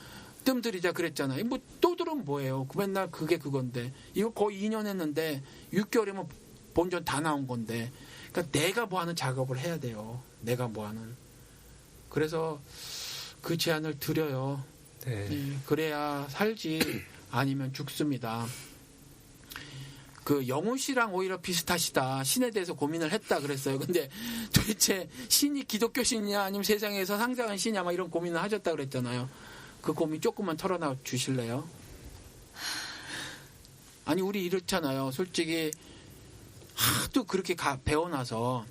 Speaker 1: 뜸들이자 그랬잖아요. 뭐 또 들으면 뭐예요. 맨날 그게 그건데. 이거 거의 2년 했는데 6개월이면 본전 다 나온 건데. 그러니까 내가 뭐 하는 작업을 해야 돼요. 내가 뭐 하는. 그래서 그 제안을 드려요.
Speaker 4: 네.
Speaker 1: 네, 그래야 살지 아니면 죽습니다. 그 영훈 씨랑 오히려 비슷하시다. 신에 대해서 고민을 했다 그랬어요. 근데 도대체 신이 기독교 신이냐 아니면 세상에서 상상한 신이냐 막 이런 고민을 하셨다 그랬잖아요. 그 고민 조금만 털어놔 주실래요? 아니 우리 이렇잖아요. 솔직히 하도 그렇게 배워놔서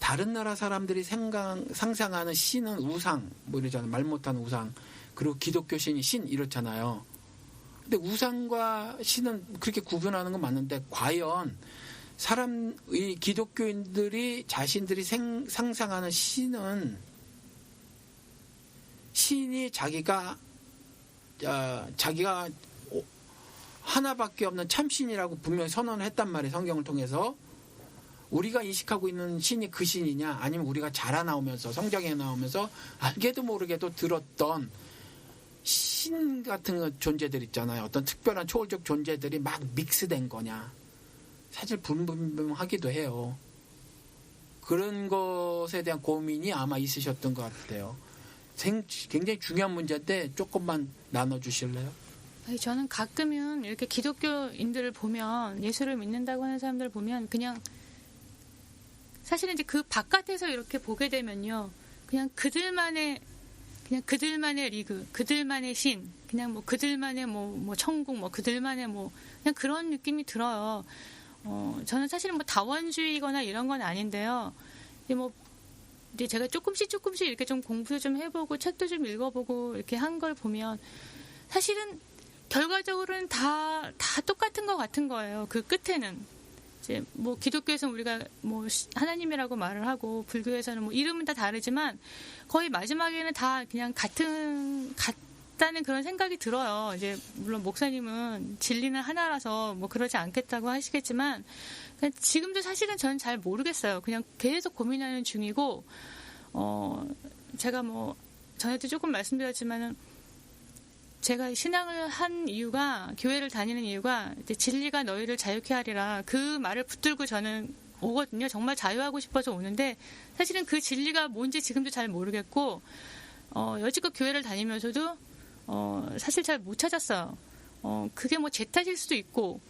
Speaker 1: 다른 나라 사람들이 상상하는 신은 우상 뭐 이러잖아요. 말 못하는 우상. 그리고 기독교 신이 신 이렇잖아요. 근데 우상과 신은 그렇게 구분하는 건 맞는데 과연 이 기독교인들이 자신들이 상상하는 신이 자기가 하나밖에 없는 참신이라고 분명히 선언을 했단 말이에요. 성경을 통해서. 우리가 인식하고 있는 신이 그 신이냐 아니면 우리가 자라나오면서 성경에 나오면서 알게도 모르게도 들었던 신 같은 존재들 있잖아요. 어떤 특별한 초월적 존재들이 막 믹스된 거냐. 사실 불분명하기도 해요. 그런 것에 대한 고민이 아마 있으셨던 것 같아요. 굉장히 중요한 문제인데 조금만 나눠주실래요?
Speaker 2: 아니, 저는 가끔은 이렇게 기독교인들을 보면 예수를 믿는다고 하는 사람들을 보면 그냥 사실은 이제 그 바깥에서 이렇게 보게 되면요. 그냥 그들만의 리그, 그들만의 신, 그냥 뭐 그들만의 뭐 천국, 뭐 그들만의 뭐 그냥 그런 느낌이 들어요. 저는 사실은 뭐 다원주의거나 이런 건 아닌데요. 이제 제가 조금씩 이렇게 좀 공부도 좀 해보고 책도 좀 읽어보고 이렇게 한 걸 보면 사실은 결과적으로는 다 똑같은 것 같은 거예요. 그 끝에는. 이제 뭐 기독교에서는 우리가 뭐 하나님이라고 말을 하고 불교에서는 뭐 이름은 다 다르지만 거의 마지막에는 다 그냥 같다는 그런 생각이 들어요. 이제 물론 목사님은 진리는 하나라서 뭐 그러지 않겠다고 하시겠지만 지금도 사실은 저는 잘 모르겠어요. 그냥 계속 고민하는 중이고 제가 뭐 전에도 조금 말씀드렸지만은 제가 신앙을 한 이유가 교회를 다니는 이유가 이제 진리가 너희를 자유케 하리라 그 말을 붙들고 저는 오거든요. 정말 자유하고 싶어서 오는데 사실은 그 진리가 뭔지 지금도 잘 모르겠고 여지껏 교회를 다니면서도 사실 잘 못 찾았어요. 그게 뭐 제 탓일 수도 있고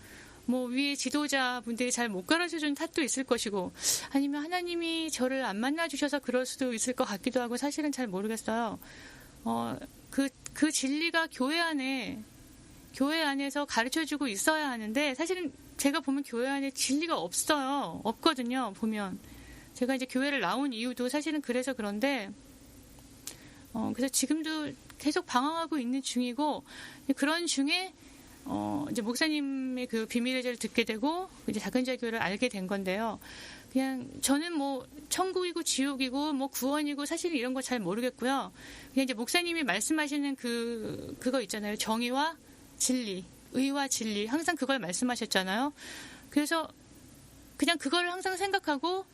Speaker 2: 뭐 위에 지도자분들이 잘 못 가르쳐준 탓도 있을 것이고 아니면 하나님이 저를 안 만나주셔서 그럴 수도 있을 것 같기도 하고 사실은 잘 모르겠어요. 그 진리가 교회 안에서 가르쳐주고 있어야 하는데 사실은 제가 보면 교회 안에 진리가 없거든요. 보면 제가 이제 교회를 나온 이유도 사실은 그래서 그런데 그래서 지금도 계속 방황하고 있는 중이고 그런 중에 이제 목사님의 그 비밀의 제를 듣게 되고 이제 작은 자 교회를 알게 된 건데요. 그냥 저는 뭐 천국이고 지옥이고 뭐 구원이고 사실 이런 거 잘 모르겠고요. 그냥 이제 목사님이 말씀하시는 그거 있잖아요. 정의와 진리, 의와 진리 항상 그걸 말씀하셨잖아요. 그래서 그냥 그걸 항상 생각하고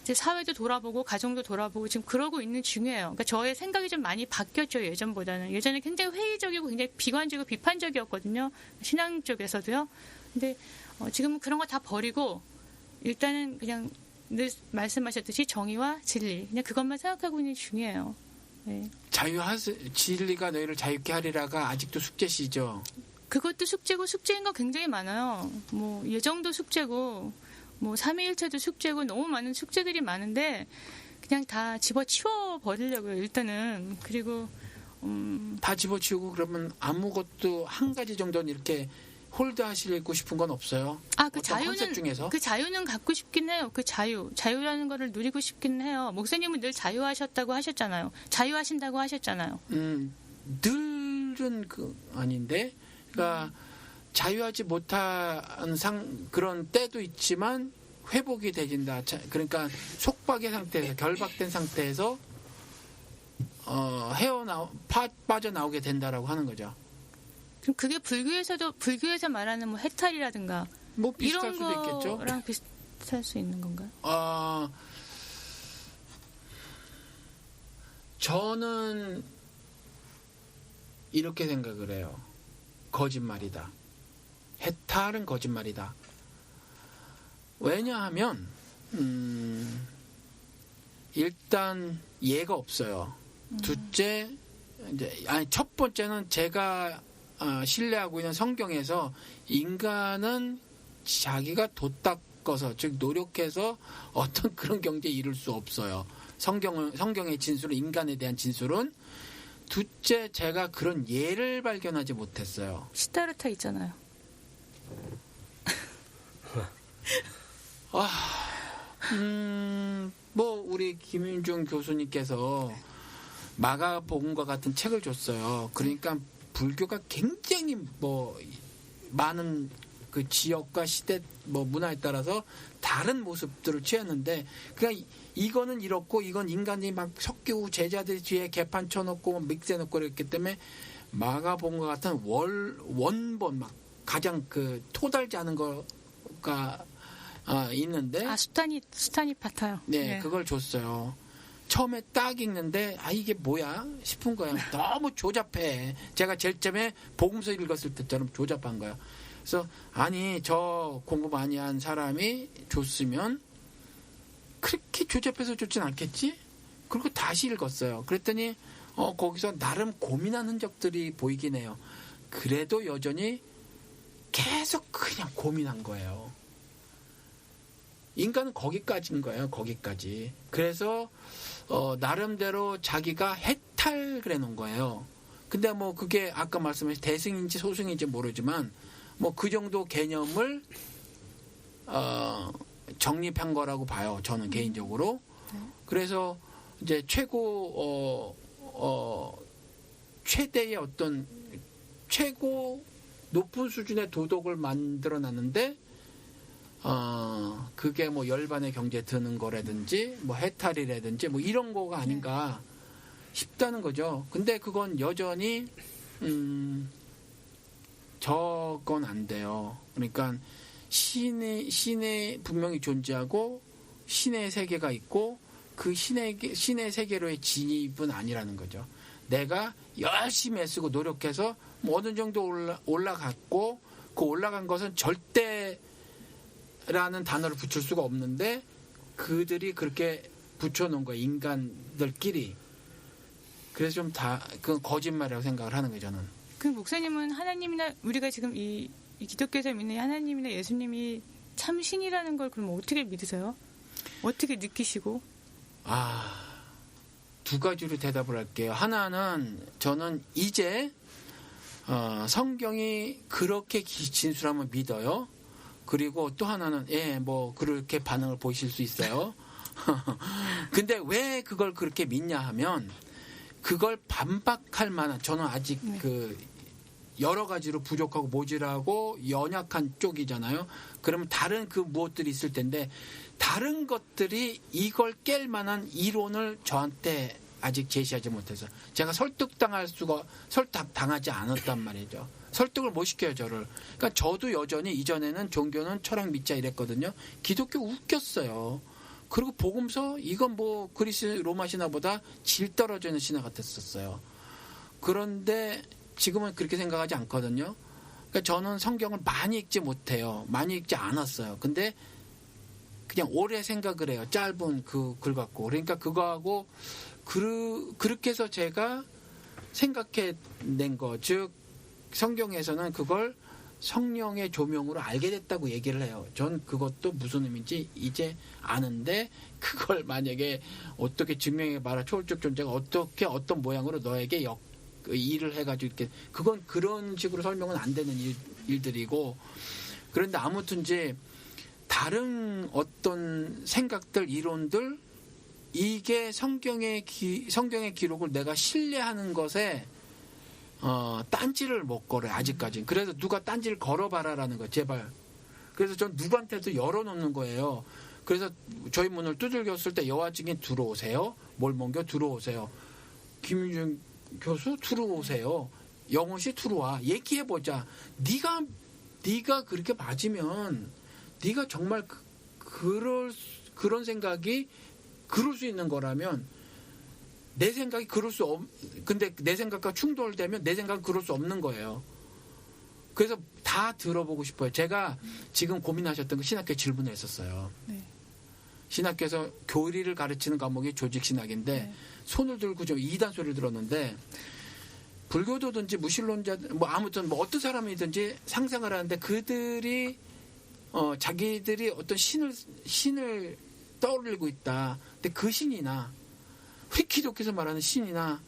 Speaker 2: 이제 사회도 돌아보고 가정도 돌아보고 지금 그러고 있는 중이에요. 그러니까 저의 생각이 좀 많이 바뀌었죠. 예전보다는. 예전에 굉장히 회의적이고 굉장히 비관적이고 비판적이었거든요. 신앙 쪽에서도요. 근데 지금은 그런 거 다 버리고 일단은 그냥 늘 말씀하셨듯이 정의와 진리 그냥 그것만 생각하고 있는 중이에요. 네.
Speaker 1: 진리가 너희를 자유케 하리라가 아직도 숙제시죠?
Speaker 2: 그것도 숙제고 숙제인 거 굉장히 많아요. 뭐 예정도 숙제고 뭐 삼위일체도 숙제고 너무 많은 숙제들이 많은데 그냥 다 집어치워 버리려고요. 일단은. 그리고
Speaker 1: 다 집어치우고 그러면 아무것도 한 가지 정도는 이렇게 홀드하시고 싶은 건 없어요?
Speaker 2: 그
Speaker 1: 컨셉 중에서?
Speaker 2: 그 자유는 갖고 싶긴 해요. 그 자유라는 거를 누리고 싶긴 해요. 목사님은 늘 자유하셨다고 하셨잖아요. 자유하신다고 하셨잖아요.
Speaker 1: 늘은 아닌데, 그러니까 자유하지 못한 그런 때도 있지만 회복이 되진다. 그러니까 속박의 상태에서 결박된 상태에서 빠져나오게 된다라고 하는 거죠.
Speaker 2: 그럼 그게 불교에서 말하는 뭐 해탈이라든가
Speaker 1: 뭐 비슷할
Speaker 2: 이런
Speaker 1: 수도 있겠죠.
Speaker 2: 거랑 비슷할 수 있는 건가요?
Speaker 1: 저는 이렇게 생각을 해요. 거짓말이다. 해탈은 거짓말이다. 왜냐하면 일단 예가 없어요. 둘째, 첫 번째는 제가 신뢰하고 있는 성경에서 인간은 자기가 도닦아서 즉 노력해서 어떤 그런 경지에 이룰 수 없어요. 성경의 진술은 인간에 대한 진술은. 둘째, 제가 그런 예를 발견하지 못했어요.
Speaker 2: 시타르타 있잖아요.
Speaker 1: 뭐 우리 김윤중 교수님께서 마가복음과 같은 책을 줬어요. 그러니까 불교가 굉장히 뭐 많은 그 지역과 시대 뭐 문화에 따라서 다른 모습들을 취했는데 그냥 이거는 이렇고 이건 인간이 막 섞이고 제자들 뒤에 개판 쳐놓고 믹스해놓고 그랬기 때문에 마가복음과 같은 원본 막 가장 그 토달지 않은 거가 있는데
Speaker 2: 수타니 파타요.
Speaker 1: 네, 그걸 줬어요. 처음에 딱 읽는데 이게 뭐야 싶은 거야. 너무 조잡해. 제가 제일 처음에 복음서 읽었을 때처럼 조잡한 거야. 그래서 저 공부 많이 한 사람이 줬으면 그렇게 조잡해서 좋진 않겠지? 그리고 다시 읽었어요. 그랬더니 거기서 나름 고민한 흔적들이 보이긴 해요. 그래도 여전히 계속 그냥 고민한 거예요. 인간은 거기까지인 거예요. 거기까지. 그래서 나름대로 자기가 해탈 그래 놓은 거예요. 근데 뭐 그게 아까 말씀하신 대승인지 소승인지 모르지만 뭐 그 정도 개념을 정립한 거라고 봐요. 저는 개인적으로. 그래서 이제 최대의 어떤 최고 높은 수준의 도덕을 만들어 놨는데 그게 뭐 열반의 경제에 드는 거라든지 뭐 해탈이라든지 뭐 이런 거가 아닌가 싶다는 거죠. 근데 그건 여전히 저건 안 돼요. 그러니까 신의 분명히 존재하고 신의 세계가 있고 그 신의 세계로의 진입은 아니라는 거죠. 내가 열심히 애쓰고 노력해서 뭐 어느 정도 올라갔고 그 올라간 것은 절대 인간이라는 단어를 붙일 수가 없는데 그들이 그렇게 붙여놓은 거예요. 인간들끼리. 그래서 좀 그건 거짓말이라고 생각을 하는 거예요. 저는.
Speaker 2: 그 목사님은 하나님이나 우리가 지금 이 기독교에서 믿는 하나님이나 예수님이 참 신이라는 걸 그럼 어떻게 믿으세요? 어떻게 느끼시고?
Speaker 1: 두 가지로 대답을 할게요. 하나는 저는 이제 성경이 그렇게 진술하면 믿어요. 그리고 또 하나는 뭐 그렇게 반응을 보이실 수 있어요. 근데 왜 그걸 그렇게 믿냐 하면 그걸 반박할 만한 저는 아직 여러 가지로 부족하고 모질하고 연약한 쪽이잖아요. 그러면 다른 그 무엇들이 있을 텐데 다른 것들이 이걸 깰 만한 이론을 저한테 아직 제시하지 못해서 제가 설득당하지 않았단 말이죠. 설득을 못 시켜요, 저를. 그러니까 저도 여전히 이전에는 종교는 철학 믿자 이랬거든요. 기독교 웃겼어요. 그리고 복음서 이건 뭐 그리스 로마 신화보다 질 떨어지는 신화 같았었어요. 그런데 지금은 그렇게 생각하지 않거든요. 그러니까 저는 성경을 많이 읽지 못해요. 많이 읽지 않았어요. 근데 그냥 오래 생각을 해요. 짧은 그 글 갖고. 그러니까 그거하고 그렇게 해서 제가 생각해낸 거. 즉 성경에서는 그걸 성령의 조명으로 알게 됐다고 얘기를 해요. 전 그것도 무슨 의미인지 이제 아는데 그걸 만약에 어떻게 증명해봐라. 초월적 존재가 어떻게 어떤 모양으로 너에게 일을 해가지고 이렇게 그건 그런 식으로 설명은 안 되는 일들이고 그런데 아무튼 이제 다른 어떤 생각들 이론들 이게 성경의 기록을 내가 신뢰하는 것에 딴지를 못 걸어요. 아직까지는. 그래서 누가 딴지를 걸어봐라라는 거예요. 제발. 그래서 전 누구한테도 열어놓는 거예요. 그래서 저희 문을 두들겼을 때 여와 증인 들어오세요. 몰몬교 들어오세요. 김윤중 교수 들어오세요. 영호 씨 들어와. 얘기해보자. 네가 그렇게 맞으면 네가 정말 그런 생각이 그럴 수 있는 거라면 내 생각이 근데 내 생각과 충돌되면 내 생각은 그럴 수 없는 거예요. 그래서 다 들어보고 싶어요. 제가 지금 고민하셨던 거 신학교에 질문을 했었어요.
Speaker 2: 네.
Speaker 1: 신학교에서 교리를 가르치는 과목이 조직신학인데
Speaker 2: 네.
Speaker 1: 손을 들고 좀 이단 소리를 들었는데 불교도든지 무신론자 뭐 아무튼 뭐 어떤 사람이든지 상상을 하는데 그들이 자기들이 어떤 신을 떠올리고 있다. 근데 그 신이나 우리 기독교에서 말하는 신이나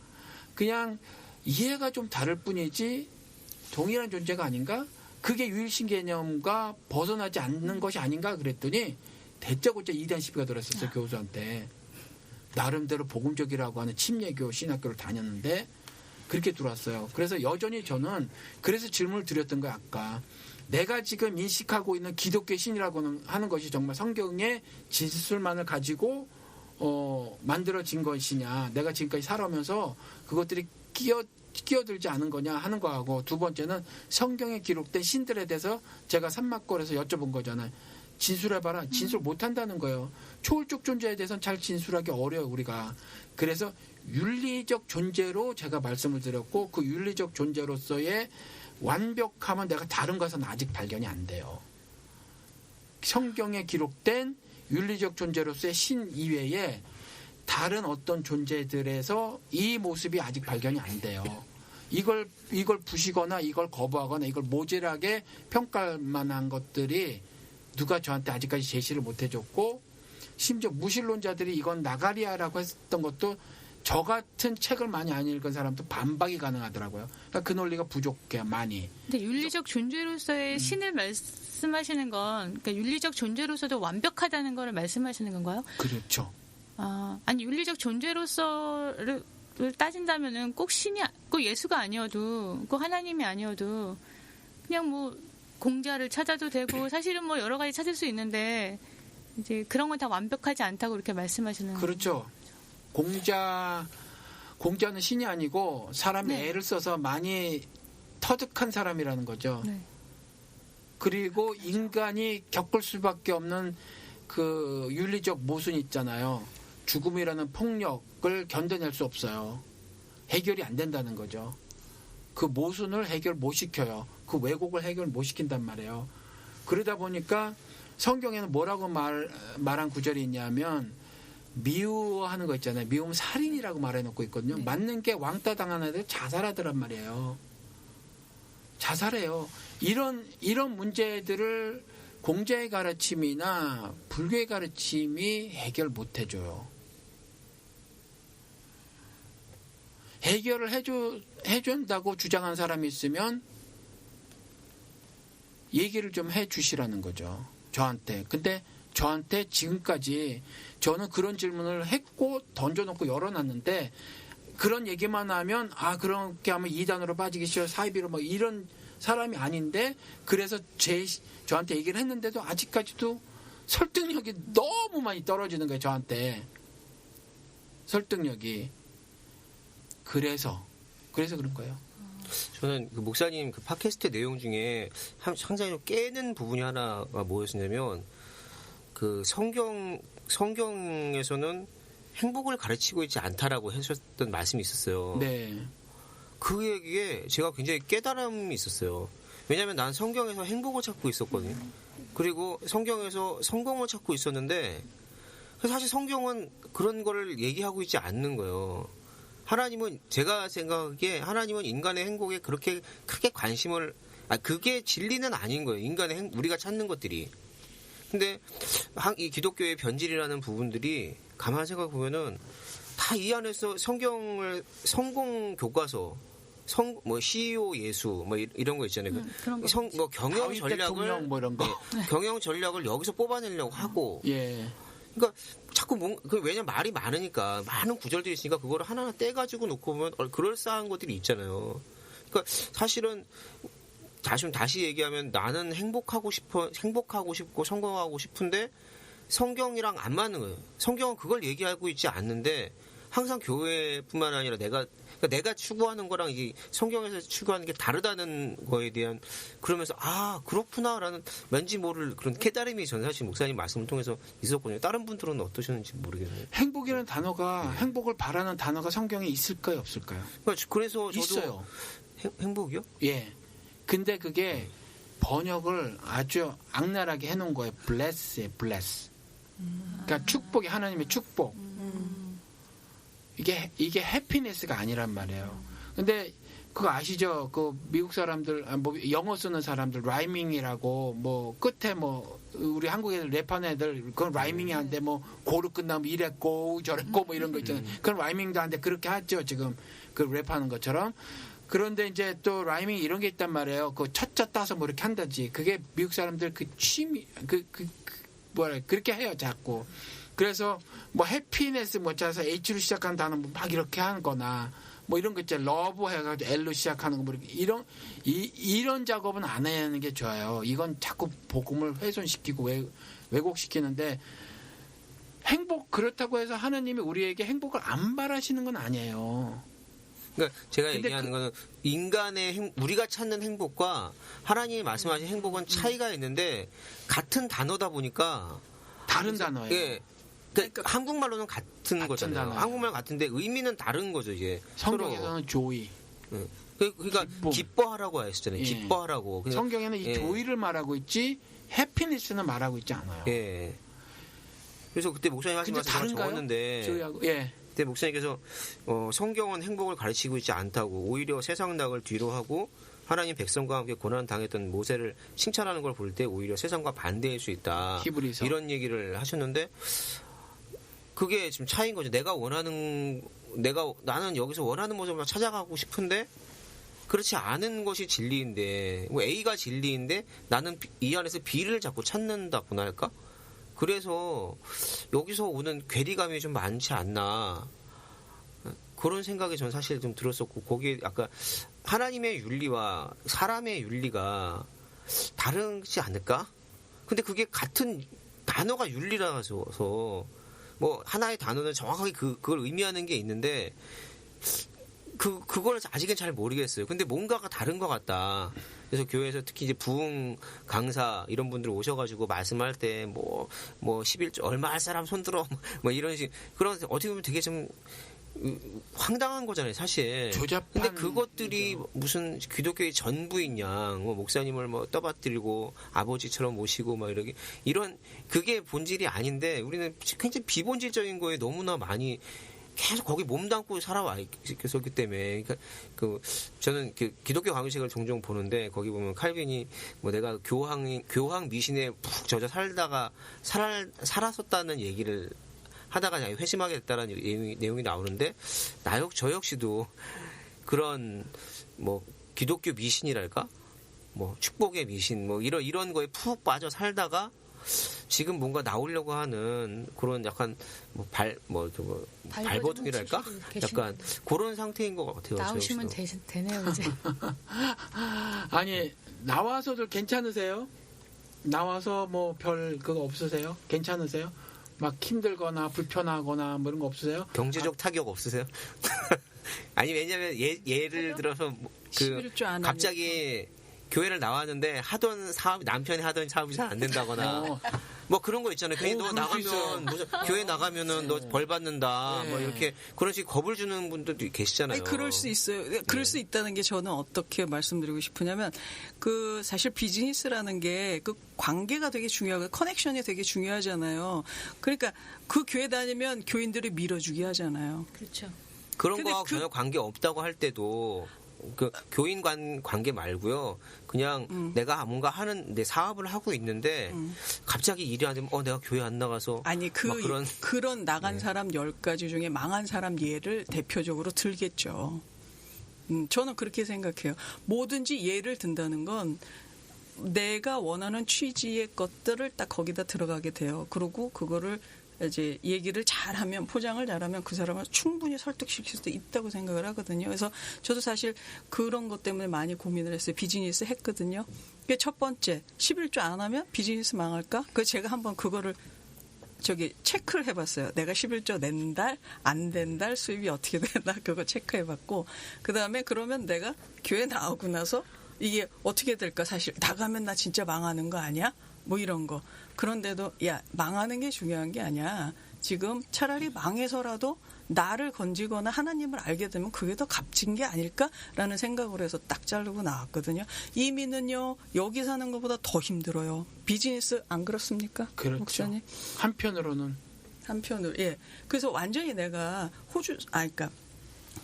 Speaker 1: 그냥 이해가 좀 다를 뿐이지 동일한 존재가 아닌가? 그게 유일신 개념과 벗어나지 않는 것이 아닌가 그랬더니 대짜고짜 이단 시비가 들었었어요. 교수한테. 나름대로 복음적이라고 하는 침례교 신학교를 다녔는데 그렇게 들어왔어요. 그래서 여전히 저는 그래서 질문을 드렸던 거예요. 아까. 내가 지금 인식하고 있는 기독교의 신이라고 하는 것이 정말 성경의 진술만을 가지고 만들어진 것이냐. 내가 지금까지 살아오면서 그것들이 끼어들지 않은 거냐 하는 거하고 두 번째는 성경에 기록된 신들에 대해서 제가 산막골에서 여쭤본 거잖아요. 진술해봐라. 진술 못한다는 거예요. 초월적 존재에 대해서는 잘 진술하기 어려워요. 우리가. 그래서 윤리적 존재로 제가 말씀을 드렸고 그 윤리적 존재로서의 완벽함은 내가 다른 것은 아직 발견이 안 돼요. 성경에 기록된 윤리적 존재로서의 신 이외에 다른 어떤 존재들에서 이 모습이 아직 발견이 안 돼요. 이걸 부시거나 이걸 거부하거나 이걸 모질하게 평가할 만한 것들이 누가 저한테 아직까지 제시를 못 해줬고 심지어 무신론자들이 이건 나가리야라고 했던 것도 저 같은 책을 많이 안 읽은 사람도 반박이 가능하더라고요. 그러니까 그 논리가 부족해요. 많이.
Speaker 2: 근데 윤리적 존재로서의 신을 말씀하시는 건 그러니까 윤리적 존재로서도 완벽하다는 걸 말씀하시는 건가요?
Speaker 1: 그렇죠.
Speaker 2: 아니 윤리적 존재로서를 따진다면은 꼭 예수가 아니어도 꼭 하나님이 아니어도 그냥 뭐 공자를 찾아도 되고 사실은 뭐 여러 가지 찾을 수 있는데 이제 그런 건 다 완벽하지 않다고 이렇게 말씀하시는 거예요.
Speaker 1: 그렇죠. 공자는 신이 아니고 사람이
Speaker 2: 네.
Speaker 1: 애를 써서 많이 터득한 사람이라는 거죠.
Speaker 2: 네.
Speaker 1: 그리고 인간이 겪을 수밖에 없는 그 윤리적 모순 있잖아요. 죽음이라는 폭력을 견뎌낼 수 없어요. 해결이 안 된다는 거죠. 그 모순을 해결 못 시켜요. 그 왜곡을 해결 못 시킨단 말이에요. 그러다 보니까 성경에는 뭐라고 말한 구절이 있냐면 미워하는 거 있잖아요. 미우면 살인이라고 말해놓고 있거든요.
Speaker 2: 네.
Speaker 1: 맞는 게 왕따 당하는 애들 자살하더란 말이에요. 자살해요. 이런 문제들을 공자의 가르침이나 불교의 가르침이 해결 못 해줘요. 해결을 해준다고 주장한 사람이 있으면 얘기를 좀 해주시라는 거죠. 저한테. 근데 저한테 지금까지 저는 그런 질문을 했고 던져놓고 열어놨는데 그런 얘기만 하면 그렇게 하면 이단으로 빠지기 싫어 사이비로 뭐 이런 사람이 아닌데 그래서 저한테 얘기를 했는데도 아직까지도 설득력이 너무 많이 떨어지는 거예요. 저한테 설득력이 그래서 그런 거예요.
Speaker 4: 저는 그 목사님 그 팟캐스트 내용 중에 상당히 좀 깨는 부분이 하나가 뭐였냐면 그 성경에서는 행복을 가르치고 있지 않다라고 하셨던 말씀이 있었어요.
Speaker 1: 네.
Speaker 4: 그 얘기에 제가 굉장히 깨달음이 있었어요. 왜냐하면 난 성경에서 행복을 찾고 있었거든요. 그리고 성경에서 성공을 찾고 있었는데 사실 성경은 그런 거를 얘기하고 있지 않는 거예요. 하나님은 제가 생각하기에 하나님은 인간의 행복에 그렇게 크게 관심을 그게 진리는 아닌 거예요. 인간의 우리가 찾는 것들이. 근데 이 기독교의 변질이라는 부분들이 가만히 생각해 보면은 다 이 안에서 성경을 성공 교과서 뭐 CEO 예수 뭐 이런 거 있잖아요.
Speaker 2: 그런 거
Speaker 1: 다윗
Speaker 4: 뭐 경영 전략을
Speaker 1: 대통령 뭐 이런 거.
Speaker 4: 경영 전략을 여기서 뽑아내려고 하고.
Speaker 1: 예.
Speaker 4: 그러니까 자꾸 왜냐면 말이 많으니까 많은 구절들이 있으니까 그거를 하나하나 떼가지고 놓고 보면 그럴싸한 것들이 있잖아요. 그러니까 사실은 다시 얘기하면 나는 행복하고 싶고 성공하고 싶은데 성경이랑 안 맞는 거예요. 성경은 그걸 얘기하고 있지 않는데 항상 교회뿐만 아니라 내가 추구하는 거랑 이 성경에서 추구하는 게 다르다는 거에 대한 그러면서 그렇구나라는 왠지 모를 그런 깨달음이 전 사실 목사님 말씀을 통해서 있었거든요. 다른 분들은 어떠셨는지 모르겠네요.
Speaker 1: 행복이라는 단어가 행복을 바라는 단어가 성경에 있을까요, 없을까요?
Speaker 4: 그래서 저도
Speaker 1: 있어요.
Speaker 4: 행복이요?
Speaker 1: 예. 근데 그게 번역을 아주 악랄하게 해놓은 거예요. bless에 bless. 그러니까 축복이 하나님의 축복. 이게 해피니스가 아니란 말이에요. 근데 그거 아시죠? 그 미국 사람들 영어 쓰는 사람들 라이밍이라고 뭐 끝에 뭐 우리 한국에 랩하는 애들 그건 라이밍이 한데 뭐 고로 끝나면 이랬고 저랬고 뭐 이런 거 있잖아요. 그건 라이밍도 한데 그렇게 하죠. 지금 그 랩하는 것처럼. 그런데 이제 또 라이밍 이런 게 있단 말이에요. 그 첫자 따서 뭐 이렇게 한다지. 그게 미국 사람들 그 취미 그렇게 해요 자꾸. 그래서 뭐 해피네스 뭐 짜서 H로 시작하는 단어 막 이렇게 하는 거나 뭐 이런 거 있잖아요. 러브 해가지고 L로 시작하는 거 뭐 이런 작업은 안 하는 게 좋아요. 이건 자꾸 복음을 훼손시키고 왜곡시키는데 행복 그렇다고 해서 하나님이 우리에게 행복을 안 바라시는 건 아니에요.
Speaker 4: 그러니까 제가 얘기하는 거는 인간의 우리가 찾는 행복과 하나님이 말씀하신 행복은 차이가 있는데 같은 단어다 보니까
Speaker 1: 다른 단어예요.
Speaker 4: 예. 그러니까 한국말로는 같은 거잖아요.
Speaker 1: 단어예요.
Speaker 4: 한국말 같은데 의미는 다른 거죠, 이제.
Speaker 1: 성경에서는 조이.
Speaker 4: 예. 그러니까
Speaker 1: 기쁨.
Speaker 4: 기뻐하라고 했었잖아요.
Speaker 1: 예.
Speaker 4: 기뻐하라고. 그러니까
Speaker 1: 성경에는 이 조이를 말하고 있지 해피니스는 말하고 있지 않아요.
Speaker 4: 예. 그래서 그때 목사님 하신
Speaker 1: 근데
Speaker 4: 말씀 제가
Speaker 1: 다른가요?
Speaker 4: 적었는데
Speaker 1: 조이하고 예.
Speaker 4: 그때 목사님께서 성경은 행복을 가르치고 있지 않다고 오히려 세상 낙을 뒤로 하고 하나님 백성과 함께 고난 당했던 모세를 칭찬하는 걸 볼 때 오히려 세상과 반대일 수 있다.
Speaker 1: 히브리서.
Speaker 4: 이런 얘기를 하셨는데 그게 지금 차이인 거죠. 나는 여기서 원하는 모습을 찾아가고 싶은데 그렇지 않은 것이 진리인데 뭐 A가 진리인데 나는 이 안에서 B를 자꾸 찾는다고나 할까? 그래서 여기서 오는 괴리감이 좀 많지 않나 그런 생각이 전 사실 좀 들었었고 거기에 아까 하나님의 윤리와 사람의 윤리가 다르지 않을까? 근데 그게 같은 단어가 윤리라서 뭐 하나의 단어는 정확하게 그걸 의미하는 게 있는데 그걸 아직은 잘 모르겠어요. 근데 뭔가가 다른 것 같다. 그래서 교회에서 특히 이제 부흥 강사 이런 분들 오셔가지고 말씀할 때 뭐 11조 얼마 할 사람 손들어 뭐 이런 식 그런 어떻게 보면 되게 좀 황당한 거잖아요, 사실.
Speaker 1: 조잡한
Speaker 4: 근데 그것들이
Speaker 1: 거죠.
Speaker 4: 무슨 기독교의 전부인 양, 뭐 목사님을 뭐 떠받들고 아버지처럼 모시고 막 이런 그게 본질이 아닌데 우리는 굉장히 비본질적인 거에 너무나 많이 계속 거기 몸담고 살아와 있었기 때문에 그러니까 저는 기독교 강요책을 종종 보는데 거기 보면 칼빈이 뭐 내가 교황 미신에 푹 젖어 살았었다는 얘기를 하다가 회심하게 됐다는 내용이 나오는데 저 역시도 그런 뭐 기독교 미신이랄까 뭐 축복의 미신 뭐 이런 거에 푹 빠져 살다가 지금 뭔가 나오려고 하는 그런 약간 발버둥이랄까 약간 그런 상태인 것 같아요.
Speaker 2: 나오시면 되네요 이제.
Speaker 1: 아니 나와서들 괜찮으세요? 나와서 뭐 별 그거 없으세요? 괜찮으세요? 막 힘들거나 불편하거나 뭐 이런 거 없으세요?
Speaker 4: 경제적 타격 없으세요? 아니 왜냐면 예를 들어서 갑자기 교회를 나왔는데 남편이 하던 사업이 잘 안 된다거나 뭐 그런 거 있잖아요. 괜히 너 나가면 교회 나가면은 너 벌 받는다. 뭐 이렇게 그런 식으로 겁을 주는 분들도 계시잖아요.
Speaker 3: 아니, 그럴 수 있어요. 그럴 수 있다는 게 저는 어떻게 말씀드리고 싶으냐면 사실 비즈니스라는 게 관계가 되게 중요하고 커넥션이 되게 중요하잖아요. 그러니까 그 교회 다니면 교인들이 밀어주게 하잖아요.
Speaker 2: 그렇죠.
Speaker 4: 그런 거하고 전혀 관계 없다고 할 때도 교인 관계 말고요. 그냥 내가 뭔가 내 사업을 하고 있는데 갑자기 일이 안 되면 내가 교회 안 나가서
Speaker 3: 아니 그런 나간 사람 10가지 중에 망한 사람 예를 대표적으로 들겠죠. 저는 그렇게 생각해요. 뭐든지 예를 든다는 건 내가 원하는 취지의 것들을 딱 거기다 들어가게 돼요. 그리고 그거를 이제 얘기를 잘하면 포장을 잘하면 그 사람을 충분히 설득시킬 수도 있다고 생각을 하거든요. 그래서 저도 사실 그런 것 때문에 많이 고민을 했어요. 비즈니스 했거든요. 그게 첫 번째 11조 안 하면 비즈니스 망할까? 제가 한번 그거를 체크를 해봤어요. 내가 11조 낸 달, 안 된 달 수입이 어떻게 되나 그거 체크해봤고 그 다음에 그러면 내가 교회 나오고 나서 이게 어떻게 될까? 사실 나가면 나 진짜 망하는 거 아니야? 뭐 이런 거. 그런데도 망하는 게 중요한 게 아니야. 지금 차라리 망해서라도 나를 건지거나 하나님을 알게 되면 그게 더 값진 게 아닐까라는 생각을 해서 딱 자르고 나왔거든요. 이민은요 여기 사는 것보다 더 힘들어요. 비즈니스 안 그렇습니까?
Speaker 1: 그렇죠.
Speaker 3: 목사님?
Speaker 1: 한편으로
Speaker 3: 그래서 완전히 내가 그러니까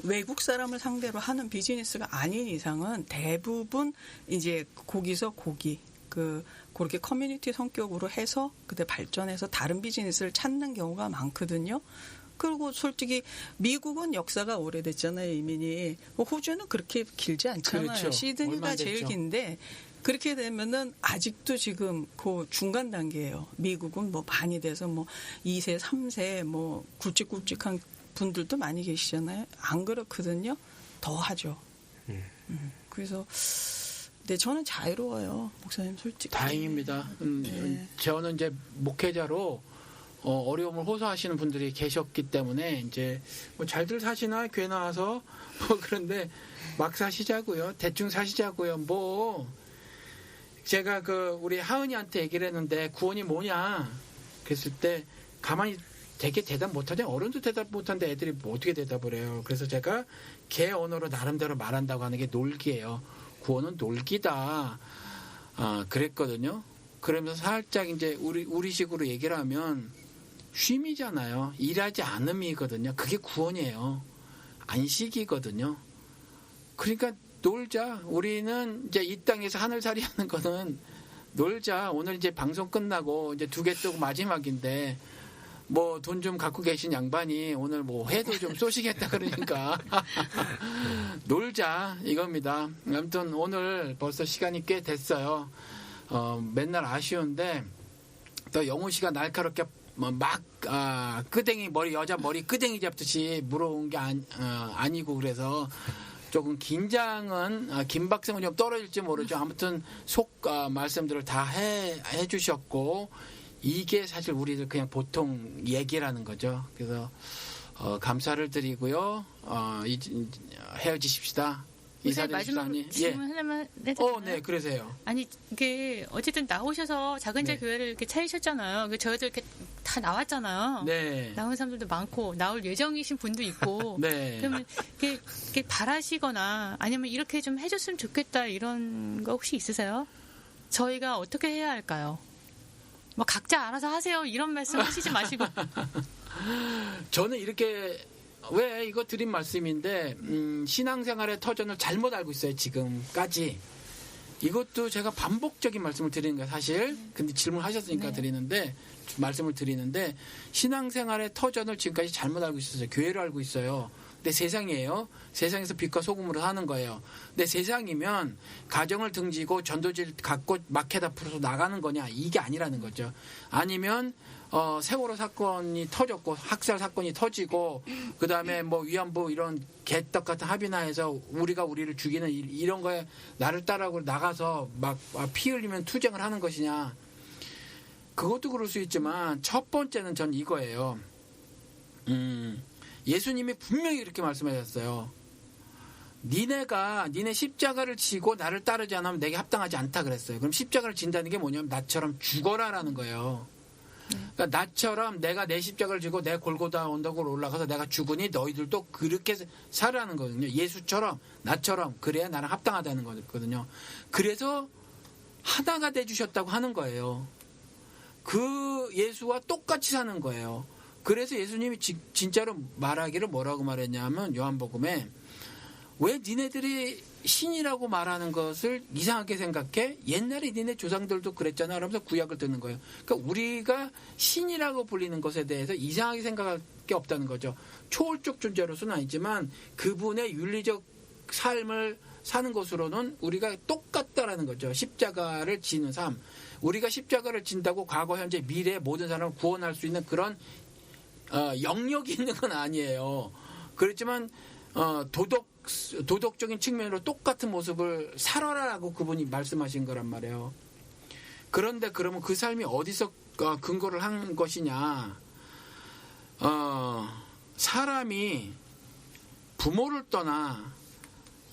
Speaker 3: 외국 사람을 상대로 하는 비즈니스가 아닌 이상은 대부분 이제 거기서 그렇게 커뮤니티 성격으로 해서 그때 발전해서 다른 비즈니스를 찾는 경우가 많거든요. 그리고 솔직히 미국은 역사가 오래됐잖아요, 이민이. 호주는 그렇게 길지 않잖아요.
Speaker 1: 그렇죠.
Speaker 3: 시드니가 제일 긴데 그렇게 되면은 아직도 지금 그 중간 단계예요. 미국은 뭐 반이 돼서 뭐 2세, 3세 뭐 굵직굵직한 분들도 많이 계시잖아요. 안 그렇거든요. 더 하죠. 그래서 네, 저는 자유로워요, 목사님 솔직히.
Speaker 1: 다행입니다. 저는 이제 목회자로 어려움을 호소하시는 분들이 계셨기 때문에 이제 뭐 잘들 사시나 교회 나와서 뭐 그런데 막 사시자고요, 대충 사시자고요. 뭐 제가 우리 하은이한테 얘기를 했는데 구원이 뭐냐 그랬을 때 가만히 되게 대답 못하죠. 어른도 대답 못하는데 애들이 뭐 어떻게 대답을 해요. 그래서 제가 걔 언어로 나름대로 말한다고 하는 게 놀기예요. 구원은 놀기다. 그랬거든요. 그러면서 살짝 이제 우리식으로 얘기를 하면 쉼이잖아요. 일하지 않음이거든요. 그게 구원이에요. 안식이거든요. 그러니까 놀자. 우리는 이제 이 땅에서 하늘살이 하는 거는 놀자. 오늘 이제 방송 끝나고 이제 2개 뜨고 마지막인데 뭐 돈 좀 갖고 계신 양반이 오늘 뭐 회도 좀 쏘시겠다 그러니까 놀자 이겁니다. 아무튼 오늘 벌써 시간이 꽤 됐어요. 맨날 아쉬운데 또 영우 씨가 날카롭게 끄댕이 여자 머리 끄댕이 잡듯이 물어온 게 아니고 그래서 조금 긴장은 긴박성은 좀 떨어질지 모르죠. 아무튼 말씀들을 다 해주셨고 이게 사실 우리들 그냥 보통 얘기라는 거죠. 그래서 감사를 드리고요. 헤어지십시다. 인사드립시다.
Speaker 2: 마지막으로 질문하려면 해도
Speaker 1: 네, 그러세요.
Speaker 2: 아니 이게 어쨌든 나오셔서 작은 자 교회를 이렇게 차리셨잖아요. 저희도 이렇게 다 나왔잖아요.
Speaker 1: 네.
Speaker 2: 나온 사람들도 많고 나올 예정이신 분도 있고.
Speaker 1: 네.
Speaker 2: 그러면 이게 바라시거나 아니면 이렇게 좀 해줬으면 좋겠다 이런 거 혹시 있으세요? 저희가 어떻게 해야 할까요? 뭐 각자 알아서 하세요 이런 말씀 하시지 마시고.
Speaker 1: 저는 이렇게 왜 이거 드린 말씀인데 신앙생활의 터전을 잘못 알고 있어요 지금까지. 이것도 제가 반복적인 말씀을 드리는 거예요 사실. 근데 질문하셨으니까
Speaker 2: 네.
Speaker 1: 말씀을 드리는데 신앙생활의 터전을 지금까지 잘못 알고 있었어요. 교회를 알고 있어요. 근데 세상이에요. 세상에서 빛과 소금으로 사는 거예요. 근데 세상이면 가정을 등지고 전도지를 갖고 마켓 앞으로 나가는 거냐 이게 아니라는 거죠. 아니면 세월호 사건이 터졌고 학살 사건이 터지고 그다음에 뭐 위안부 이런 개떡 같은 합의나 해서 우리가 우리를 죽이는 이런 거에 나를 따라고 나가서 막 피 흘리면 투쟁을 하는 것이냐. 그것도 그럴 수 있지만 첫 번째는 전 이거예요. 예수님이 분명히 이렇게 말씀하셨어요. 니네 십자가를 지고 나를 따르지 않으면 내게 합당하지 않다 그랬어요. 그럼 십자가를 진다는 게 뭐냐면 나처럼 죽어라라는 거예요. 그러니까 나처럼 내가 내 십자가를 지고 내 골고다 언덕으로 올라가서 내가 죽으니 너희들도 그렇게 살아라는 거거든요. 예수처럼 나처럼 그래야 나랑 합당하다는 거거든요. 그래서 하나가 돼주셨다고 하는 거예요. 그 예수와 똑같이 사는 거예요. 그래서 예수님이 진짜로 말하기를 뭐라고 말했냐면 요한복음에 왜 니네들이 신이라고 말하는 것을 이상하게 생각해? 옛날에 니네 조상들도 그랬잖아. 그러면서 구약을 듣는 거예요. 그러니까 우리가 신이라고 불리는 것에 대해서 이상하게 생각할 게 없다는 거죠. 초월적 존재로서는 아니지만 그분의 윤리적 삶을 사는 것으로는 우리가 똑같다라는 거죠. 십자가를 지는 삶. 우리가 십자가를 진다고 과거, 현재, 미래 모든 사람을 구원할 수 있는 그런 영역이 있는 건 아니에요. 그렇지만 도덕적인 측면으로 똑같은 모습을 살아라라고 그분이 말씀하신 거란 말이에요. 그런데 그러면 그 삶이 어디서 근거를 한 것이냐? 사람이 부모를 떠나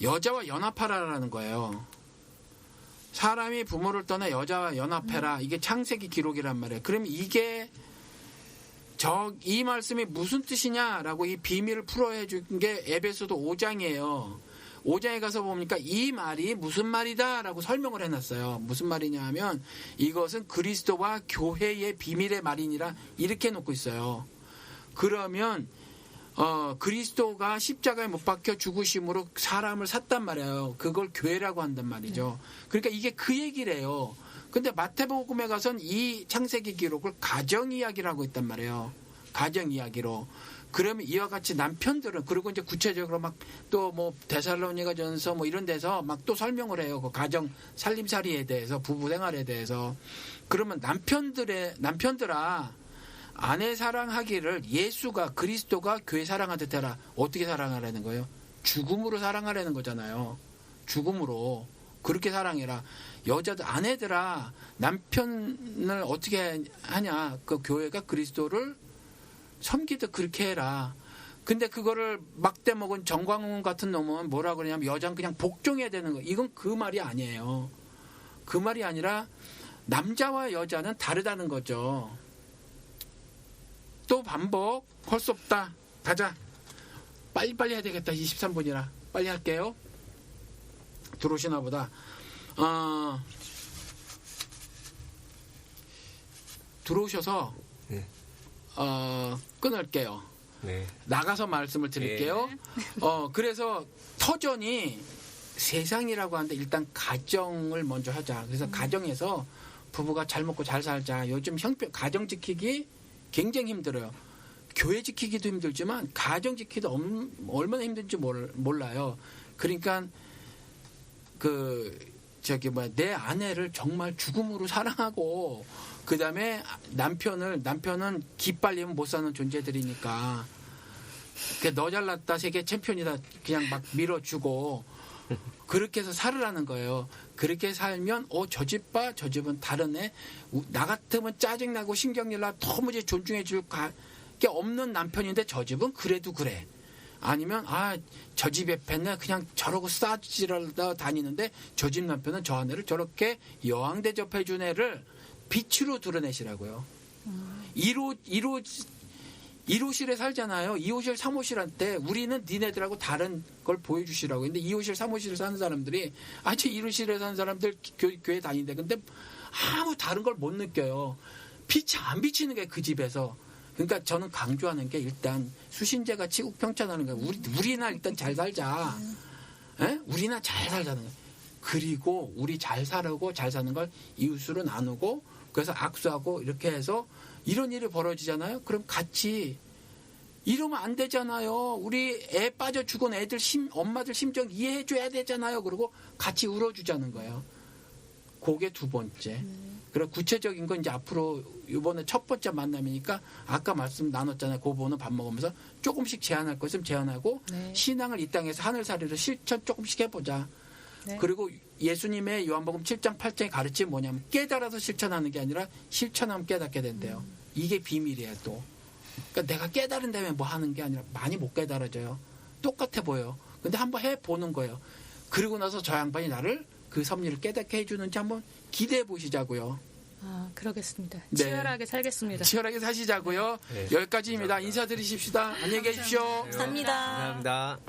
Speaker 1: 여자와 연합하라라는 거예요. 사람이 부모를 떠나 여자와 연합해라. 이게 창세기 기록이란 말이에요. 그럼 이게 이 말씀이 무슨 뜻이냐라고 이 비밀을 풀어해 준 게 에베소서 5장이에요. 5장에 가서 보니까 이 말이 무슨 말이다라고 설명을 해놨어요. 무슨 말이냐 하면 이것은 그리스도와 교회의 비밀의 말이니라 이렇게 해놓고 있어요. 그러면 그리스도가 십자가에 못 박혀 죽으심으로 사람을 샀단 말이에요. 그걸 교회라고 한단 말이죠. 그러니까 이게 그 얘기래요. 근데 마태복음에 가선 이 창세기 기록을 가정 이야기라고 했단 말이에요. 가정 이야기로. 그러면 이와 같이 남편들은 그리고 이제 구체적으로 막 또 뭐 데살로니가전서 뭐 이런 데서 막 또 설명을 해요. 그 가정 살림살이에 대해서 부부 생활에 대해서. 그러면 남편들아 아내 사랑하기를 예수가 그리스도가 교회 사랑하듯 해라. 어떻게 사랑하라는 거예요? 죽음으로 사랑하라는 거잖아요. 죽음으로. 그렇게 사랑해라. 여자들 아내들아 남편을 어떻게 하냐. 그 교회가 그리스도를 섬기듯 그렇게 해라. 근데 그거를 막대 먹은 정광훈 같은 놈은 뭐라 그러냐면 여자는 그냥 복종해야 되는 거. 이건 그 말이 아니에요. 그 말이 아니라 남자와 여자는 다르다는 거죠. 또 반복할 수 없다. 가자. 빨리빨리 해야 되겠다. 23분이라. 빨리 할게요. 들어오시나 보다. 들어오셔서
Speaker 4: 네.
Speaker 1: 끊을게요.
Speaker 4: 네.
Speaker 1: 나가서 말씀을 드릴게요.
Speaker 2: 네.
Speaker 1: 그래서 터전이 세상이라고 하는데 일단 가정을 먼저 하자. 그래서 가정에서 부부가 잘 먹고 잘 살자. 요즘 가정 지키기 굉장히 힘들어요. 교회 지키기도 힘들지만 가정 지키기도 얼마나 힘든지 몰라요. 그러니까 내 아내를 정말 죽음으로 사랑하고 그다음에 남편은 기빨리면 못 사는 존재들이니까 너 잘났다 세계 챔피언이다 그냥 막 밀어주고 그렇게 해서 살으라는 거예요. 그렇게 살면 저 집 봐, 저 집은 다르네. 나 같으면 짜증나고 신경질나 도무지 존중해 줄 게 없는 남편인데 저 집은 그래도 그래. 아니면 저 집에 뱉네 그냥 저러고 싸지르다 다니는데 저 집 남편은 저 아내를 저렇게 여왕 대접해 준 애를 빛으로 드러내시라고요. 1호실에 살잖아요. 2호실, 3호실한테 우리는 니네들하고 다른 걸 보여주시라고. 근데 2호실, 3호실 사는 사람들이 저 1호실에 사는 사람들 교회 다니는데 근데 아무 다른 걸 못 느껴요. 빛이 안 비치는 게 그 집에서. 그러니까 저는 강조하는 게 일단 수신제가 치국평천하는 거예요. 우리나 일단 잘 살자. 에? 우리나 잘 살자는 거예요. 그리고 우리 잘 살고 잘 사는 걸 이웃으로 나누고 그래서 악수하고 이렇게 해서 이런 일이 벌어지잖아요. 그럼 같이 이러면 안 되잖아요. 우리 애 빠져 죽은 애들 엄마들 심정 이해해 줘야 되잖아요. 그리고 같이 울어주자는 거예요. 그게 두 번째. 그래 구체적인 건 이제 앞으로 이번에 첫 번째 만남이니까 아까 말씀 나눴잖아요. 그거는 밥 먹으면서 조금씩 제안할 것은 제안하고
Speaker 2: 네.
Speaker 1: 신앙을 이 땅에서 하늘살이로 실천 조금씩 해보자.
Speaker 2: 네.
Speaker 1: 그리고 예수님의 요한복음 7장 8장의 가르침이 뭐냐면 깨달아서 실천하는 게 아니라 실천하면 깨닫게 된대요. 이게 비밀이에요 또. 그러니까 내가 깨달은 다음에 뭐 하는 게 아니라 많이 못 깨달아져요. 똑같아 보여. 근데 한번 해보는 거예요. 그리고 나서 저 양반이 나를 그 섭리를 깨닫게 해주는지 한번 기대해 보시자고요.
Speaker 2: 그러겠습니다.
Speaker 1: 네.
Speaker 2: 치열하게 살겠습니다.
Speaker 1: 치열하게 사시자고요.
Speaker 4: 네.
Speaker 1: 여기까지입니다. 인사드리십시다. 안녕히 계십시오.
Speaker 5: 감사합니다.
Speaker 4: 감사합니다.